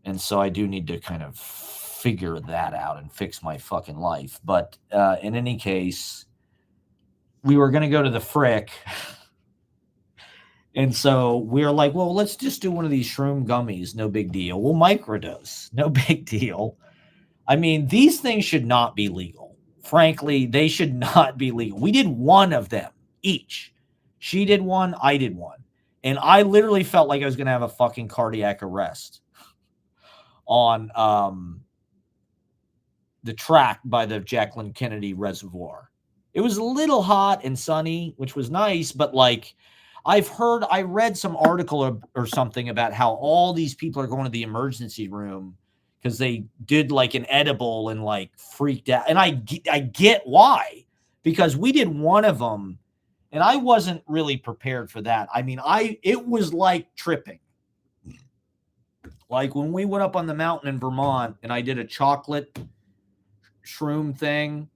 And so I do need to kind of figure that out and fix my fucking life. But in any case, we were going to go to the Frick. And so we're like, well, let's just do one of these shroom gummies. No big deal. We'll microdose. No big deal. I mean, these things should not be legal. Frankly, they should not be legal. We did one of them each. She did one. I did one. And I literally felt like I was going to have a fucking cardiac arrest on the track by the Jacqueline Kennedy Reservoir. It was a little hot and sunny, which was nice, but, like, I read some article or something about how all these people are going to the emergency room because they did, like, an edible and, like, freaked out. And I get why, because we did one of them And I wasn't really prepared for that. I mean, it was like tripping. Like when we went up on the mountain in Vermont and I did a chocolate shroom thing,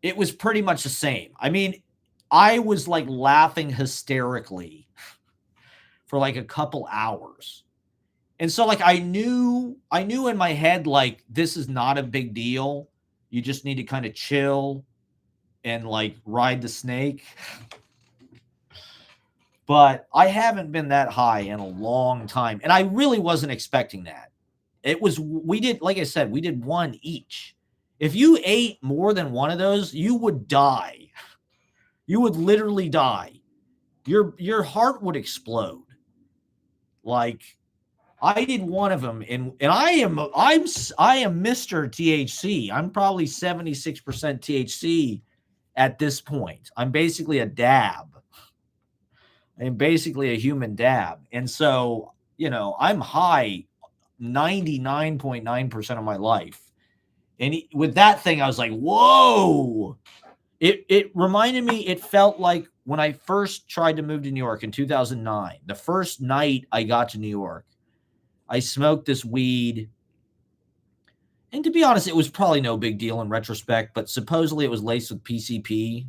it was pretty much the same. I mean, I was like laughing hysterically for like a couple hours. And so like I knew in my head, like, this is not a big deal. You just need to kind of chill and like ride the snake. But I haven't been that high in a long time. And I really wasn't expecting that. We did, like I said, we did one each. If you ate more than one of those, you would die. You would literally die. Your heart would explode. Like, I did one of them, and I am Mr. THC. I'm probably 76% THC at this point. I'm basically a dab. I'm basically a human dab. And so, I'm high 99.9% of my life. And with that thing, I was like, whoa. It reminded me, it felt like when I first tried to move to New York in 2009, the first night I got to New York, I smoked this weed. And to be honest, it was probably no big deal in retrospect, but supposedly it was laced with PCP.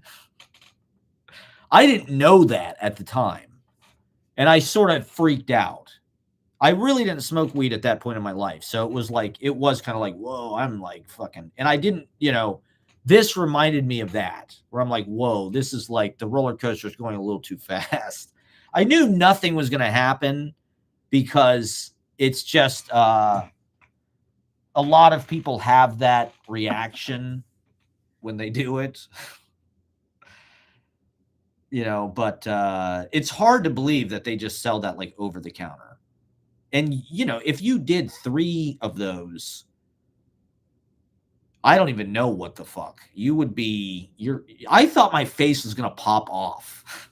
I didn't know that at the time. And I sort of freaked out. I really didn't smoke weed at that point in my life. So it was kind of like, whoa, I'm like fucking, and I didn't, this reminded me of that, where I'm like, whoa, this is like the roller coaster is going a little too fast. I knew nothing was going to happen because it's just, a lot of people have that reaction when they do it. But it's hard to believe that they just sell that like over the counter. And, if you did 3 of those, I don't even know what the fuck. I thought my face was going to pop off.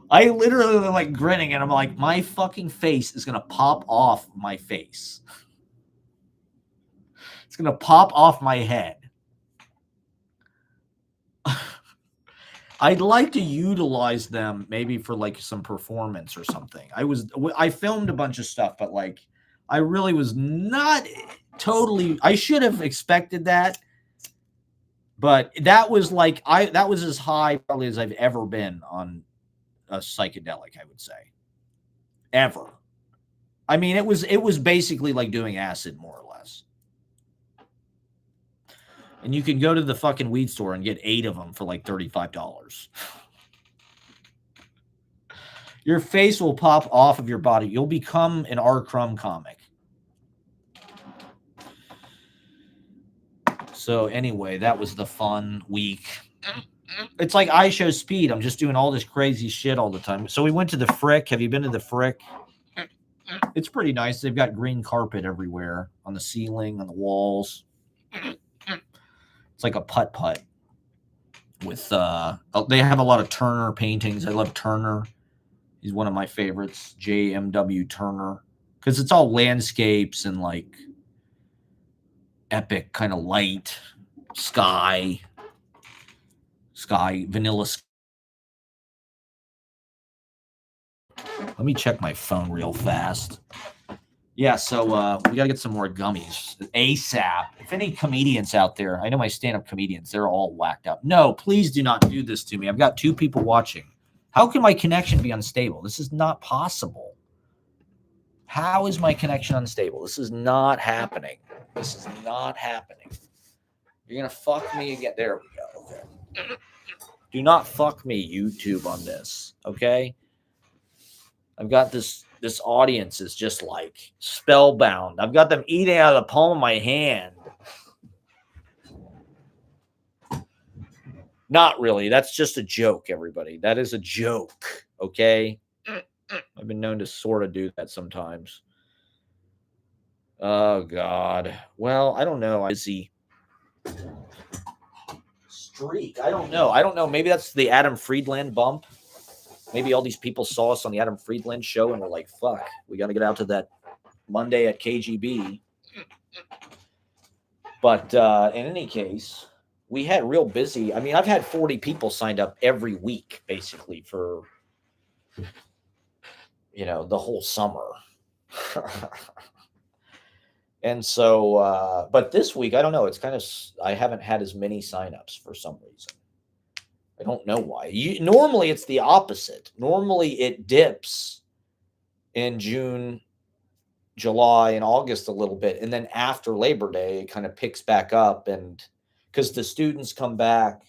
I literally was like grinning and I'm like, my fucking face is going to pop off my face. It's going to pop off my head. I'd like to utilize them maybe for like some performance or something. I filmed a bunch of stuff, but like I really was not totally, I should have expected that. But that was that was as high probably as I've ever been on a psychedelic, I would say. Ever. I mean, it was basically like doing acid more or less. And you can go to the fucking weed store and get 8 of them for like $35. Your face will pop off of your body. You'll become an R. Crumb comic. So anyway, that was the fun week. It's like I show speed. I'm just doing all this crazy shit all the time. So we went to the Frick. Have you been to the Frick? It's pretty nice. They've got green carpet everywhere, on the ceiling, on the walls. It's like a putt-putt with, they have a lot of Turner paintings. I love Turner. He's one of my favorites, JMW Turner, because it's all landscapes and like epic kind of light, sky, vanilla sky. Let me check my phone real fast. Yeah, so we got to get some more gummies ASAP. If any comedians out there, I know my stand-up comedians, they're all whacked up. No, please do not do this to me. I've got 2 people watching. How can my connection be unstable? This is not possible. How is my connection unstable? This is not happening. This is not happening. You're going to fuck me again. There we go. Okay. Do not fuck me, YouTube, on this. Okay? I've got this audience is just like spellbound. I've got them eating out of the palm of my hand. Not really. That's just a joke, everybody. That is a joke. Okay? I've been known to sort of do that sometimes. Oh, God. Well, I don't know. Busy streak. I don't know. Maybe that's the Adam Friedland bump. Maybe all these people saw us on the Adam Friedland show and were like, fuck, we got to get out to that Monday at KGB. But in any case, we had real busy. I mean, I've had 40 people signed up every week, basically, for, the whole summer. And so, but this week, I don't know. It's kind of, I haven't had as many signups for some reason. I don't know why. Normally, it's the opposite. Normally, it dips in June, July, and August a little bit. And then after Labor Day, it kind of picks back up. And because the students come back,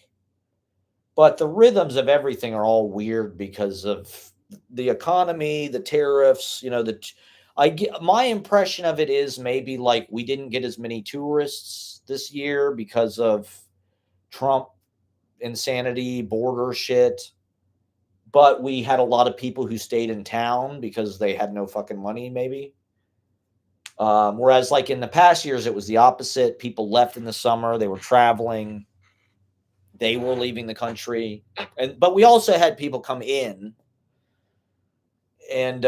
but the rhythms of everything are all weird because of the economy, the tariffs, I get my impression of it is maybe like we didn't get as many tourists this year because of Trump insanity, border shit. But we had a lot of people who stayed in town because they had no fucking money, maybe. Whereas, like in the past years, it was the opposite. People left in the summer, they were traveling, they were leaving the country, but we also had people come in, and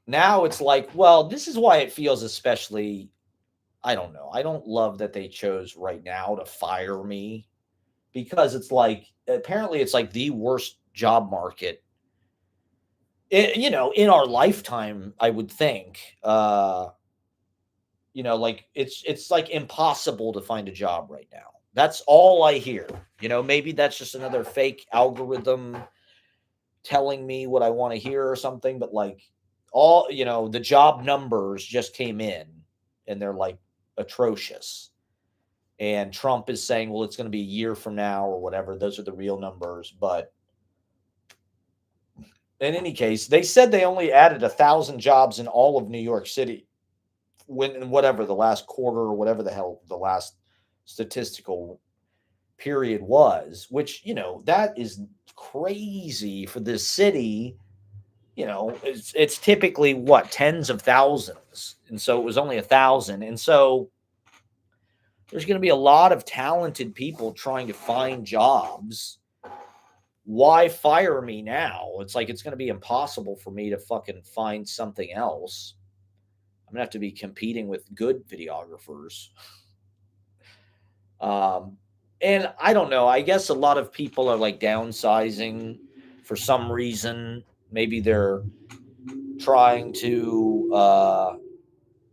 now it's like, well, this is why it feels especially. I don't know. I don't love that they chose right now to fire me because it's like apparently it's like the worst job market in our lifetime, I would think. Like it's like impossible to find a job right now. That's all I hear. Maybe that's just another fake algorithm telling me what I want to hear or something, but like the job numbers just came in and they're like atrocious. And Trump is saying, well, it's going to be a year from now or whatever. Those are the real numbers. But in any case, they said they only added 1,000 jobs in all of New York City when whatever the last quarter or whatever the hell the last statistical period was, which, that is crazy for this city. It's typically what, tens of thousands. And so it was only 1,000. And so there's going to be a lot of talented people trying to find jobs. Why fire me now? It's like it's going to be impossible for me to fucking find something else. I'm going to have to be competing with good videographers. And I don't know. I guess a lot of people are like downsizing for some reason. Maybe they're trying to.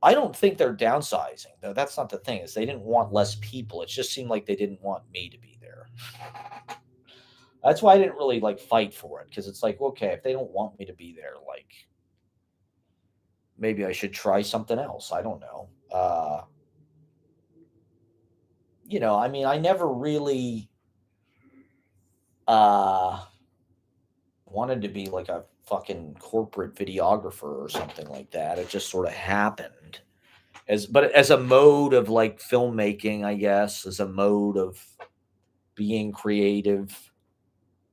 I don't think they're downsizing though. That's not the thing. Is they didn't want less people. It just seemed like they didn't want me to be there. That's why I didn't really like fight for it because it's like, okay, if they don't want me to be there, like maybe I should try something else. I don't know. I mean, I never really wanted to be like a fucking corporate videographer or something like that. It just sort of happened as a mode of like filmmaking, I guess, as a mode of being creative.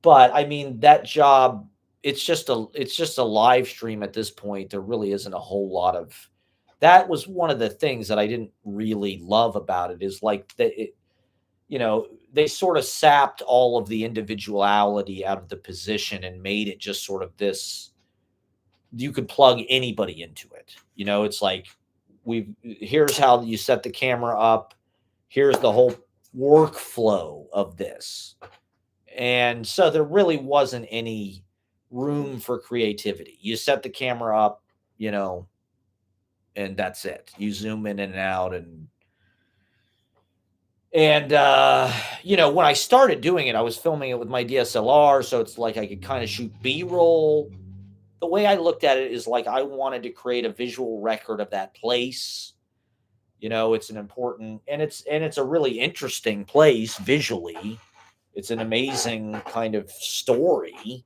But I mean, that job, it's just a live stream at this point. There really isn't a whole lot of that was one of the things that I didn't really love about it is like they sort of sapped all of the individuality out of the position and made it just sort of this you could plug anybody into it. It's like here's how you set the camera up, here's the whole workflow of this. And so there really wasn't any room for creativity. You set the camera up, and that's it. You zoom in and out and when I started doing it, I was filming it with my DSLR, so it's like I could kind of shoot B-roll. The way I looked at it is like I wanted to create a visual record of that place. It's an important and it's a really interesting place visually. It's an amazing kind of story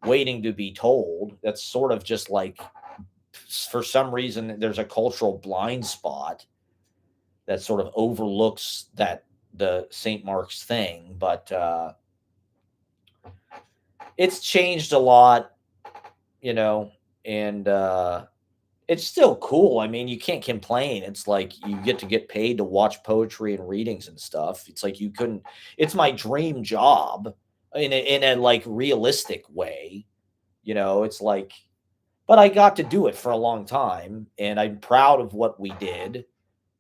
waiting to be told. That's sort of just like for some reason there's a cultural blind spot that sort of overlooks the St. Mark's thing, but it's changed a lot, and it's still cool. I mean, you can't complain. It's like you get paid to watch poetry and readings and stuff. It's like you couldn't. It's my dream job in a like realistic way. It's like, but I got to do it for a long time, and I'm proud of what we did.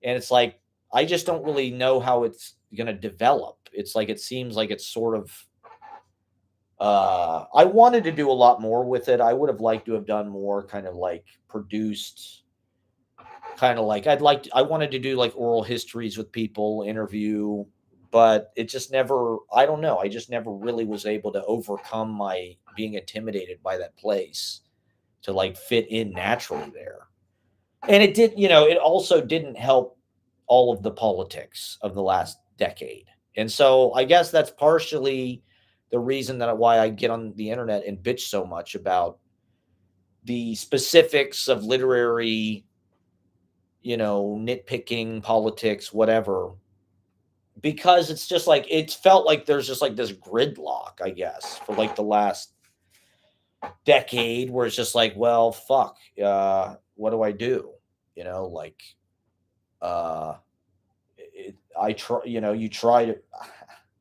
And it's like I just don't really know how it's going to develop. It's like it seems like it's sort of I wanted to do a lot more with it. I would have liked to have done more kind of like produced kind of like I wanted to do like oral histories with people, interview, but it just never I don't know. I just never really was able to overcome my being intimidated by that place to like fit in naturally there. And it did, it also didn't help all of the politics of the last decade. And so I guess that's partially the reason that why I get on the internet and bitch so much about the specifics of literary, nitpicking, politics, whatever. Because it's just like it's felt like there's just like this gridlock, I guess, for like the last decade where it's just like, well, fuck, what do I do? Like uh I try, you try to,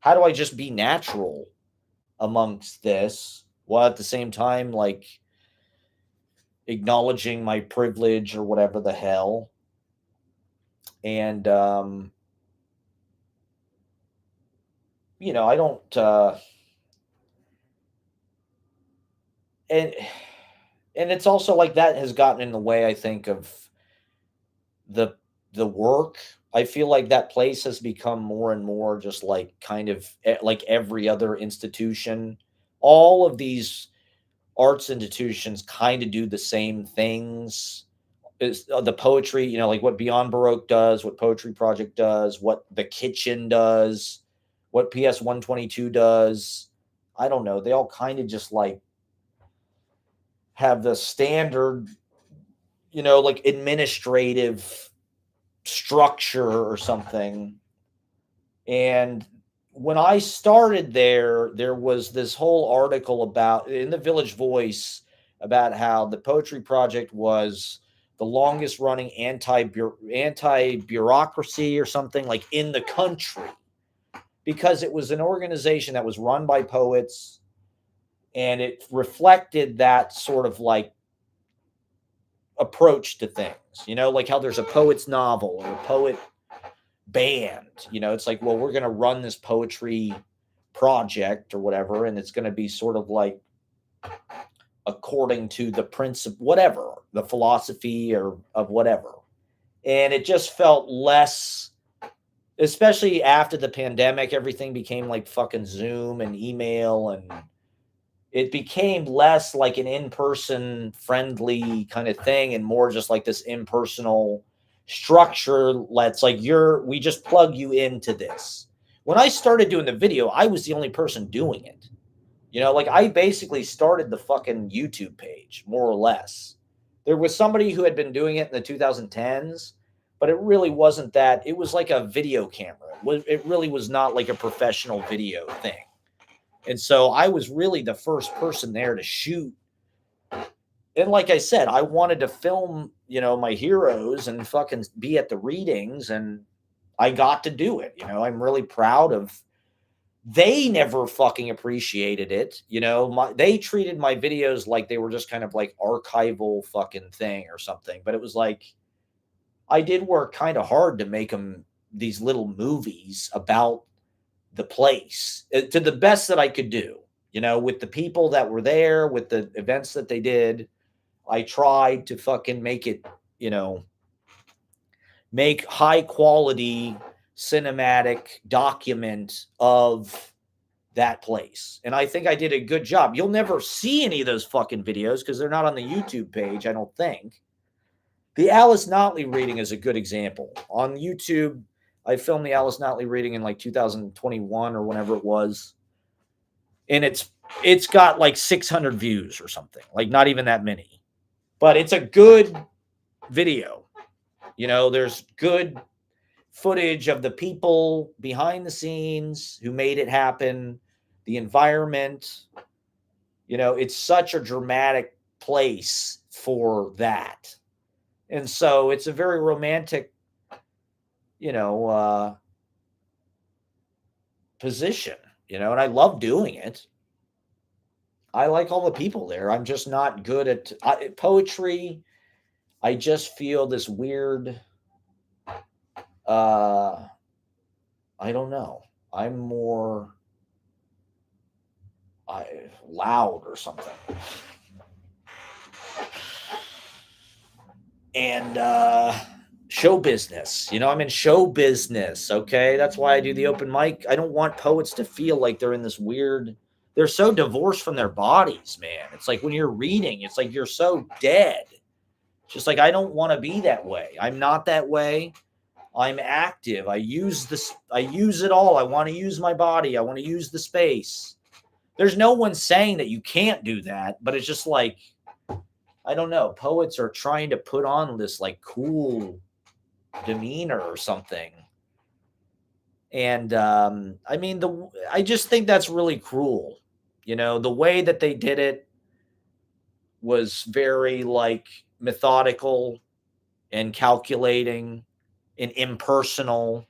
how do I just be natural amongst this while at the same time, like acknowledging my privilege or whatever the hell. And, I don't, and, and it's also like that has gotten in the way, I think, of the, the work. I feel like that place has become more and more just like kind of like every other institution. All of these arts institutions kind of do the same things. Is the poetry, like what Beyond Baroque does, what Poetry Project does, what The Kitchen does, what PS 122 does. I don't know. They all kind of just like have the standard, like administrative structure or something. And when I started there, there was this whole article about in the Village Voice about how the Poetry Project was the longest running anti bureaucracy or something like in the country because it was an organization that was run by poets and it reflected that sort of like approach to things, like how there's a poet's novel or a poet band. It's like, well, we're going to run this poetry project or whatever, and it's going to be sort of like according to the principle, whatever, the philosophy or of whatever. And it just felt less, especially after the pandemic, everything became like fucking Zoom and email, and it became less like an in-person friendly kind of thing and more just like this impersonal structure. Let's like we just plug you into this. When I started doing the video, I was the only person doing it. Like I basically started the fucking YouTube page, more or less. There was somebody who had been doing it in the 2010s, but it really wasn't that. It was like a video camera. It really was not like a professional video thing. And so I was really the first person there to shoot. And like I said, I wanted to film, my heroes and fucking be at the readings, and I got to do it. I'm really proud of. They never fucking appreciated it. They treated my videos like they were just kind of like archival fucking thing or something. But it was like, I did work kind of hard to make them these little movies about the place to the best that I could do, with the people that were there, with the events that they did. I tried to fucking make it, make high quality cinematic document of that place. And I think I did a good job. You'll never see any of those fucking videos because they're not on the YouTube page, I don't think. The Alice Notley reading is a good example. On YouTube, I filmed the Alice Notley reading in like 2021 or whenever it was. And it's got like 600 views or something, like not even that many. But it's a good video. There's good footage of the people behind the scenes who made it happen, the environment. It's such a dramatic place for that. And so it's a very romantic, position, and I love doing it. I like all the people there. I'm just not good at poetry. I just feel this weird, Uh, I don't know. I'm more loud or something. And show business. I'm in show business. Okay. That's why I do the open mic. I don't want poets to feel like they're in this weird, they're so divorced from their bodies, man. It's like when you're reading, it's like you're so dead. Just like I don't want to be that way. I'm not that way. I'm active. I use it all. I want to use my body. I want to use the space. There's no one saying that you can't do that, but it's just like, I don't know. Poets are trying to put on this like cool demeanor or something. And I mean, I just think that's really cruel. The way that they did it was very like methodical and calculating and impersonal.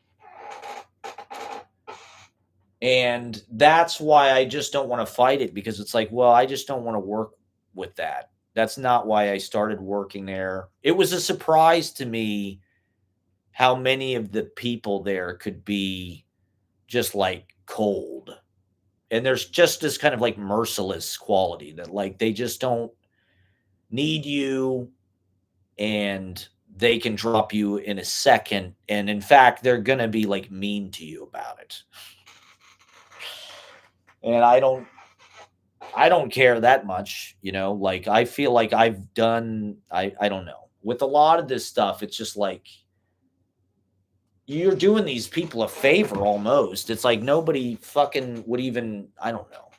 And that's why I just don't want to fight it, because it's like, well, I just don't want to work with that. That's not why I started working there. It was a surprise to me how many of the people there could be just like cold. And there's just this kind of like merciless quality that like they just don't need you, and they can drop you in a second. And in fact, they're going to be like mean to you about it. And I don't care that much, like I feel like I don't know. With a lot of this stuff, it's just like you're doing these people a favor almost. It's like nobody fucking would even, I don't know.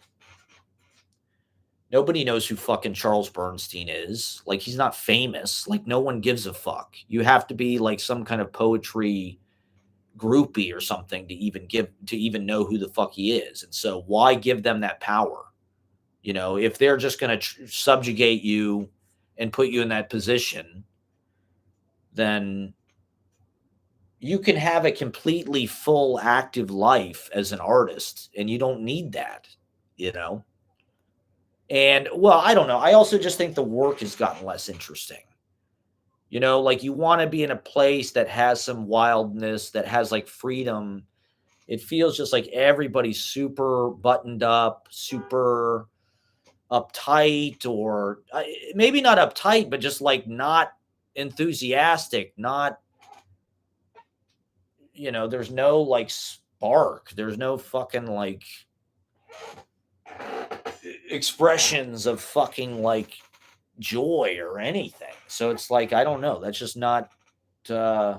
Nobody knows who fucking Charles Bernstein is. Like he's not famous. Like no one gives a fuck. You have to be like some kind of poetry groupie or something to even know who the fuck he is. And so why give them that power? If they're just going to subjugate you and put you in that position, then you can have a completely full active life as an artist and you don't need that, you know? And well, I don't know. I also just think the work has gotten less interesting. Like you want to be in a place that has some wildness, that has like freedom. It feels just like everybody's super buttoned up, super uptight, or maybe not uptight, but just like not enthusiastic, not, there's no like spark. There's no fucking like expressions of fucking like joy or anything. So it's like, I don't know. That's just not, uh,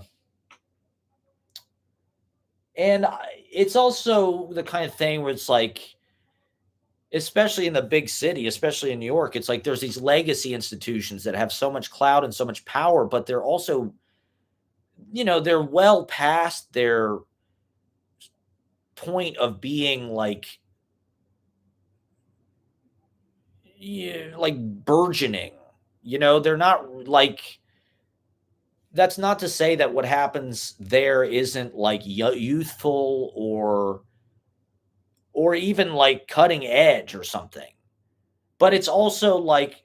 and it's also the kind of thing where it's like, especially in the big city, especially in New York, it's like there's these legacy institutions that have so much clout and so much power, but they're also, they're well past their point of being like, yeah, like burgeoning. They're not like, that's not to say that what happens there isn't like youthful or even like cutting edge or something. But it's also like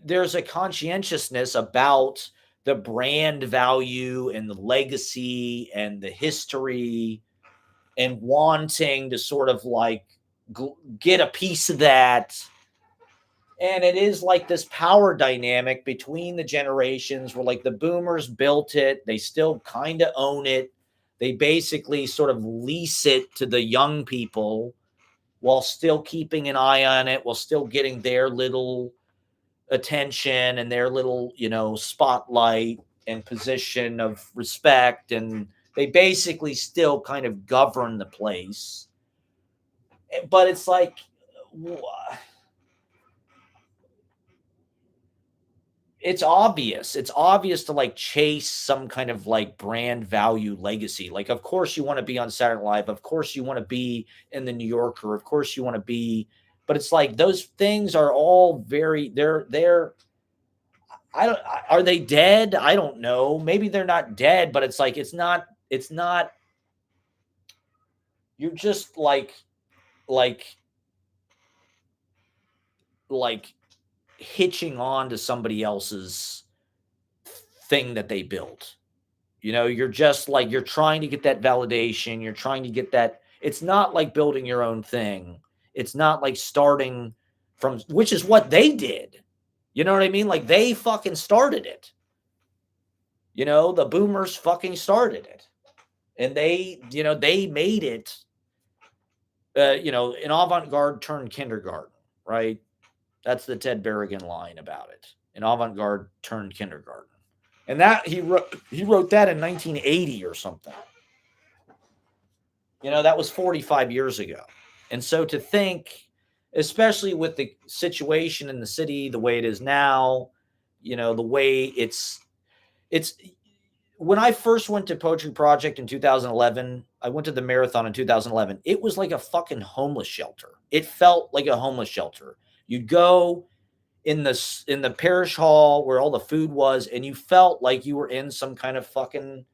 there's a conscientiousness about the brand value and the legacy and the history, and wanting to sort of like get a piece of that. And it is like this power dynamic between the generations where like the boomers built it, they still kind of own it. They basically sort of lease it to the young people while still keeping an eye on it, while still getting their little attention and their little, spotlight and position of respect. And they basically still kind of govern the place. But it's like, it's obvious. It's obvious to like chase some kind of like brand value legacy. Like, of course, you want to be on Saturday Night Live. Of course, you want to be in the New Yorker. Of course, you want to be. But it's like those things are all very. They're. I don't. Are they dead? I don't know. Maybe they're not dead, but it's like it's not. It's not. You're just like, like hitching on to somebody else's thing that they built. You're just like, you're trying to get that validation. You're trying to get that. It's not like building your own thing. It's not like starting from, which is what they did. You know what I mean? Like they fucking started it. The boomers fucking started it. And they made it, an avant-garde turned kindergarten, right? That's the Ted Berrigan line about it. An avant-garde turned kindergarten. And that he wrote that in 1980 or something. That was 45 years ago. And so to think, especially with the situation in the city the way it is now, the way it's when I first went to Poetry Project in 2011, I went to the marathon in 2011. It was like a fucking homeless shelter. It felt like a homeless shelter. You'd go in the parish hall where all the food was, and you felt like you were in some kind of fucking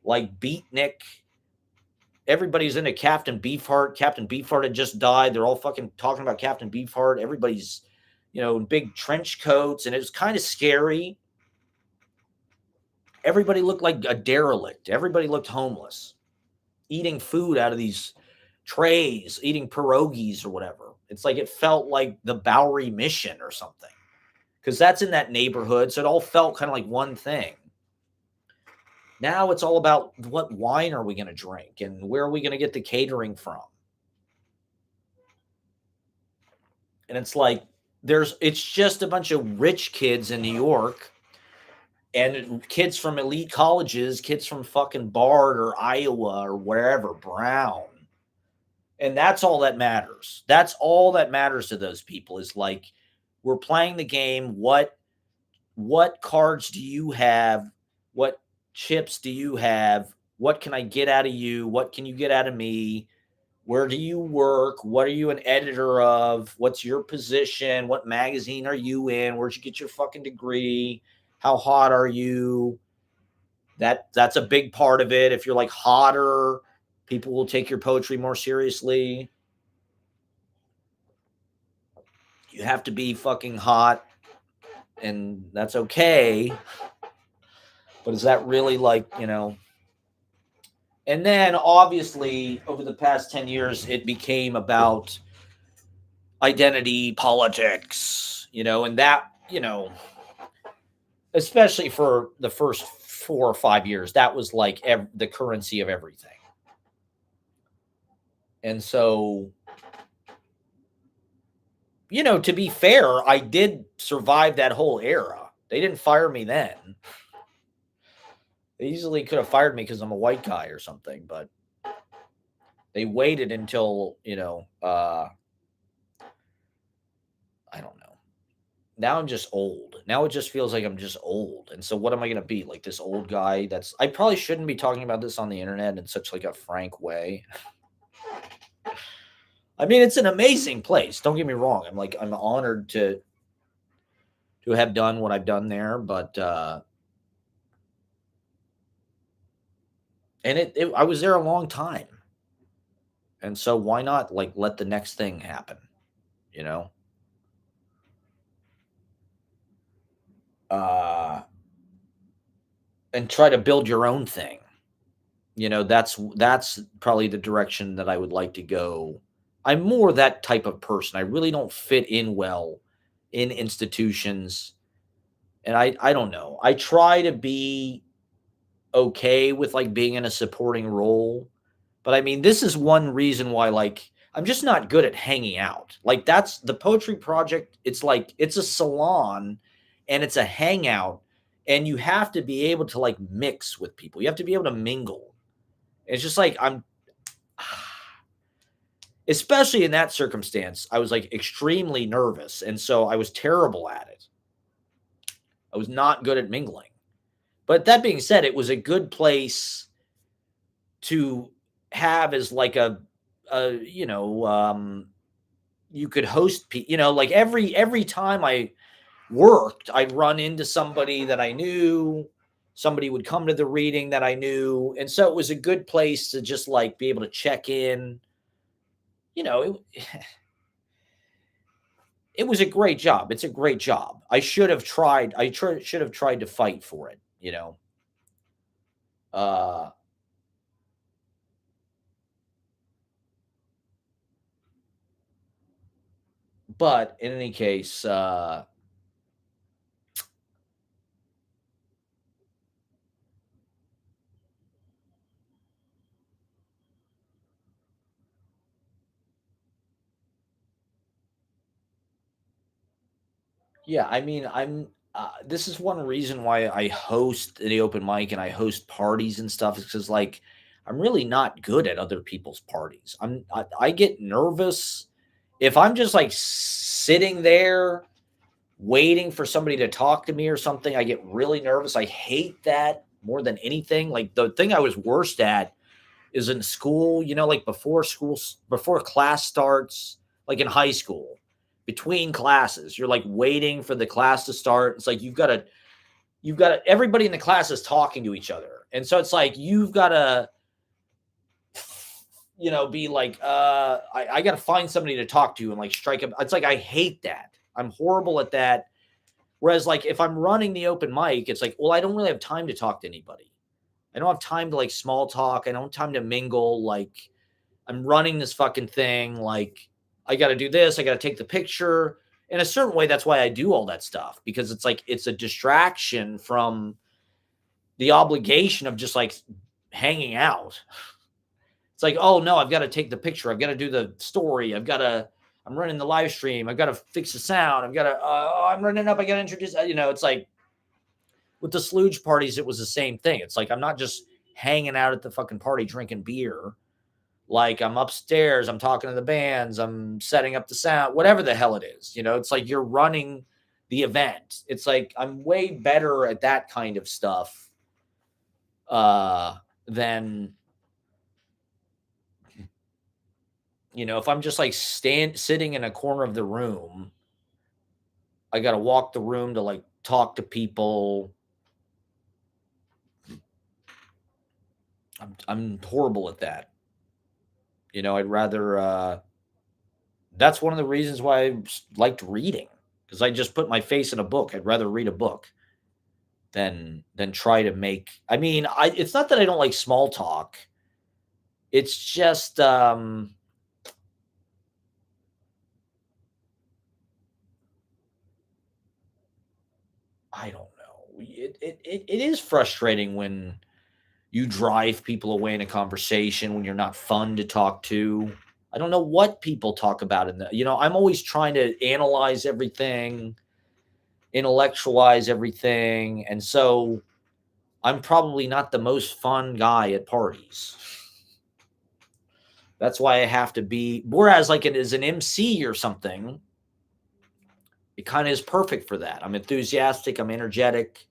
like beatnik. Everybody's into Captain Beefheart. Captain Beefheart had just died. They're all fucking talking about Captain Beefheart. Everybody's, in big trench coats, and it was kind of scary. Everybody looked like a derelict. Everybody looked homeless, eating food out of these trays, eating pierogies or whatever. It's like it felt like the Bowery Mission or something, because that's in that neighborhood. So it all felt kind of like one thing. Now it's all about what wine are we going to drink and where are we going to get the catering from. And it's like it's just a bunch of rich kids in New York and kids from elite colleges, kids from fucking Bard or Iowa or wherever, Brown. And that's all that matters. That's all that matters to those people is like, we're playing the game. What cards do you have? What chips do you have? What can I get out of you? What can you get out of me? Where do you work? What are you an editor of? What's your position? What magazine are you in? Where'd you get your fucking degree? How hot are you? That's a big part of it. If you're like hotter, people will take your poetry more seriously. You have to be fucking hot, and that's okay. But is that really like, And then obviously over the past 10 years, it became about identity politics, and that, especially for the first 4 or 5 years, that was like the currency of everything. And so, to be fair, I did survive that whole era. They didn't fire me then. They easily could have fired me because I'm a white guy or something, but they waited until, I don't know. Now I'm just old. Now it just feels like I'm just old. And so what am I going to be? Like this old guy I probably shouldn't be talking about this on the internet in such like a frank way. I mean, it's an amazing place. Don't get me wrong. I'm honored to have done what I've done there, but and I was there a long time. And so why not like let the next thing happen, and try to build your own thing. That's probably the direction that I would like to go. I'm more that type of person. I really don't fit in well in institutions. And I don't know. I try to be okay with like being in a supporting role. But I mean, this is one reason why like I'm just not good at hanging out. Like that's the Poetry Project. It's like it's a salon and it's a hangout, and you have to be able to like mix with people. You have to be able to mingle. It's just like especially in that circumstance, I was like extremely nervous. And so I was terrible at it. I was not good at mingling. But that being said, it was a good place to have as like you could host people, like every time I worked, I'd run into somebody that I knew. Somebody would come to the reading that I knew. And so it was a good place to just like be able to check in. It was a great job. It's a great job. I should have tried to fight for it, Uh, but in any case, yeah, I mean, this is one reason why I host the open mic and I host parties and stuff is because, like, I'm really not good at other people's parties. I get nervous if I'm just like sitting there waiting for somebody to talk to me or something. I get really nervous. I hate that more than anything. Like the thing I was worst at is in school, like before class starts, like in high school, between classes, you're like waiting for the class to start. It's like you've got to, everybody in the class is talking to each other. And so it's like you've got to, be like, I got to find somebody to talk to and like strike up. It's like, I hate that. I'm horrible at that. Whereas, like, if I'm running the open mic, it's like, well, I don't really have time to talk to anybody. I don't have time to like small talk. I don't have time to mingle. Like, I'm running this fucking thing. Like, I got to do this. I got to take the picture. In a certain way, that's why I do all that stuff, because it's like it's a distraction from the obligation of just like hanging out. It's like, oh no, I've got to take the picture. I've got to do the story. I'm running the live stream. I've got to fix the sound. I'm running up. I got to introduce, it's like with the slooge parties, it was the same thing. It's like, I'm not just hanging out at the fucking party drinking beer. Like, I'm upstairs, I'm talking to the bands, I'm setting up the sound, whatever the hell it is. It's like you're running the event. It's like I'm way better at that kind of stuff than if I'm just like sitting in a corner of the room. I got to walk the room to like talk to people. I'm horrible at that. I'd rather that's one of the reasons why I liked reading, because I just put my face in a book. I'd rather read a book than try to make. I mean, it's not that I don't like small talk. It's just I don't know. It is frustrating when you drive people away in a conversation when you're not fun to talk to. I don't know what people talk about in the, I'm always trying to analyze everything, intellectualize everything. And so I'm probably not the most fun guy at parties. That's why I have to be, whereas like it is an MC or something, it kind of is perfect for that. I'm enthusiastic, I'm energetic.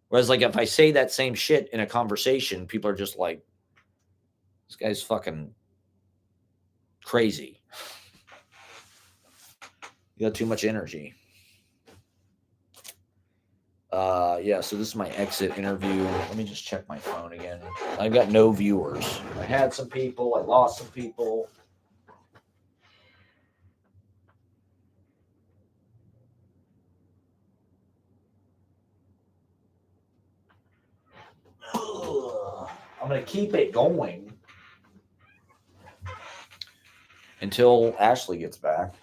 Whereas like if I say that same shit in a conversation, people are just like, this guy's fucking crazy. You got too much energy. Yeah, so this is my exit interview. Let me just check my phone again. I've got no viewers. I had some people, I lost some people. I'm going to keep it going until Ashley gets back.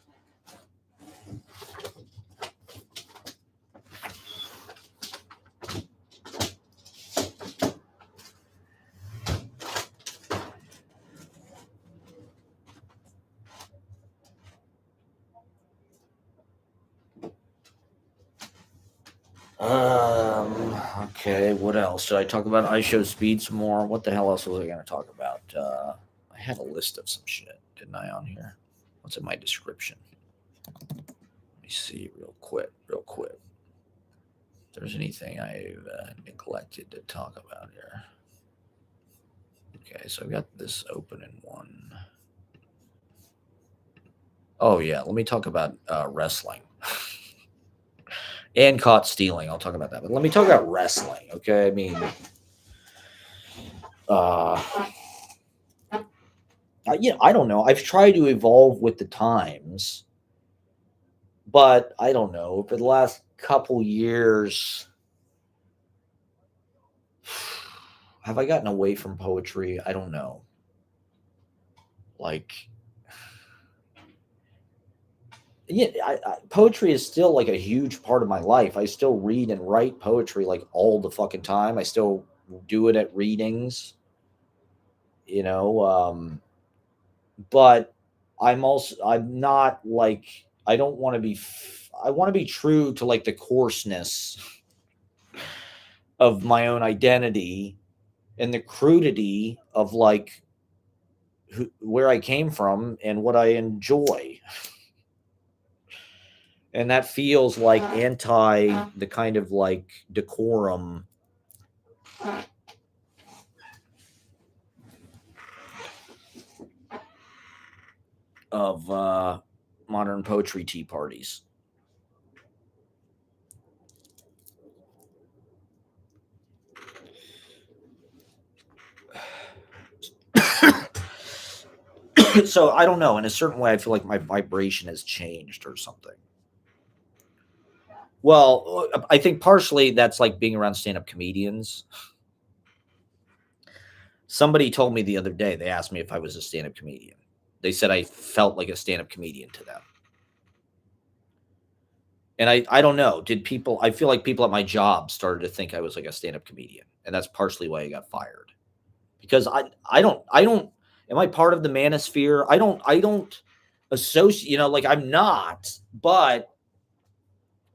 Okay, what else? Should I talk about I Show Speed some more? What the hell else was I going to talk about? I had a list of some shit, didn't I, on here? What's in my description? Let me see real quick. If there's anything I've neglected to talk about here. Okay, so I've got this open in one. Oh, yeah, let me talk about wrestling. And caught stealing. I'll talk about that. But let me talk about wrestling, okay? I mean, I don't know. I've tried to evolve with the times, but I don't know. For the last couple years, have I gotten away from poetry? I don't know. Like, yeah, poetry is still like a huge part of my life. I still read and write poetry like all the fucking time. I still do it at readings, you know. But I'm not like, I don't want to be, I want to be true to like the coarseness of my own identity and the crudity of like where I came from and what I enjoy. And that feels like anti the kind of like decorum of modern poetry tea parties. So I don't know. In a certain way, I feel like my vibration has changed or something. Well, I think partially that's like being around stand-up comedians. Somebody told me the other day, they asked me if I was a stand-up comedian. They said I felt like a stand-up comedian to them. And I don't know. Did people, I feel like people at my job started to think I was like a stand-up comedian. And that's partially why I got fired. Because I don't, am I part of the manosphere? I don't associate, you know, like I'm not, but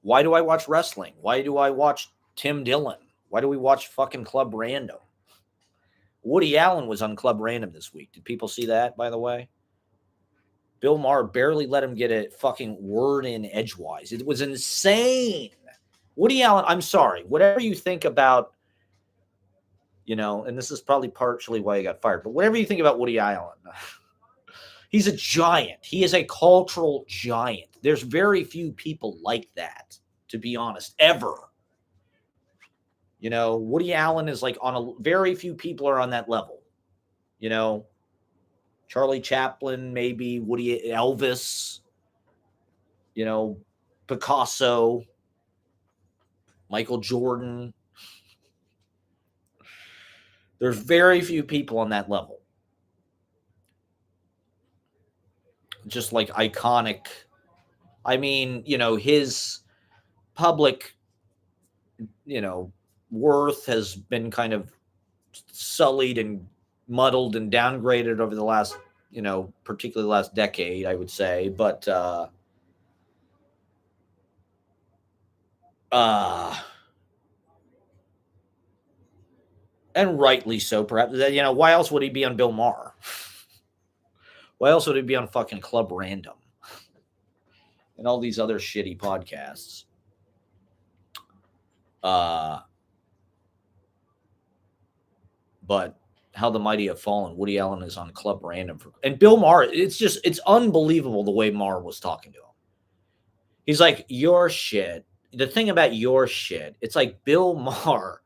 why do I watch wrestling? Why do I watch Tim Dillon? Why do we watch fucking Club Random? Woody Allen was on Club Random this week. Did people see that, by the way? Bill Maher barely let him get a fucking word in edgewise. It was insane. Woody Allen, I'm sorry. Whatever you think about, you know, and this is probably partially why he got fired, but whatever you think about Woody Allen, he's a giant. He is a cultural giant. There's very few people like that, to be honest, ever. You know, Woody Allen is like on a, very few people are on that level. You know, Charlie Chaplin, maybe Woody, Elvis, you know, Picasso, Michael Jordan. There's very few people on that level. Just like iconic. I mean, you know, his public, you know, worth has been kind of sullied and muddled and downgraded over the last, you know, particularly last decade, I would say. But and rightly so, perhaps. You know, why else would he be on Bill Maher? Why else would he be on fucking Club Random and all these other shitty podcasts? But How the Mighty Have Fallen, Woody Allen is on Club Random. And Bill Maher, it's unbelievable the way Maher was talking to him. He's like, your shit. The thing about your shit, it's like Bill Maher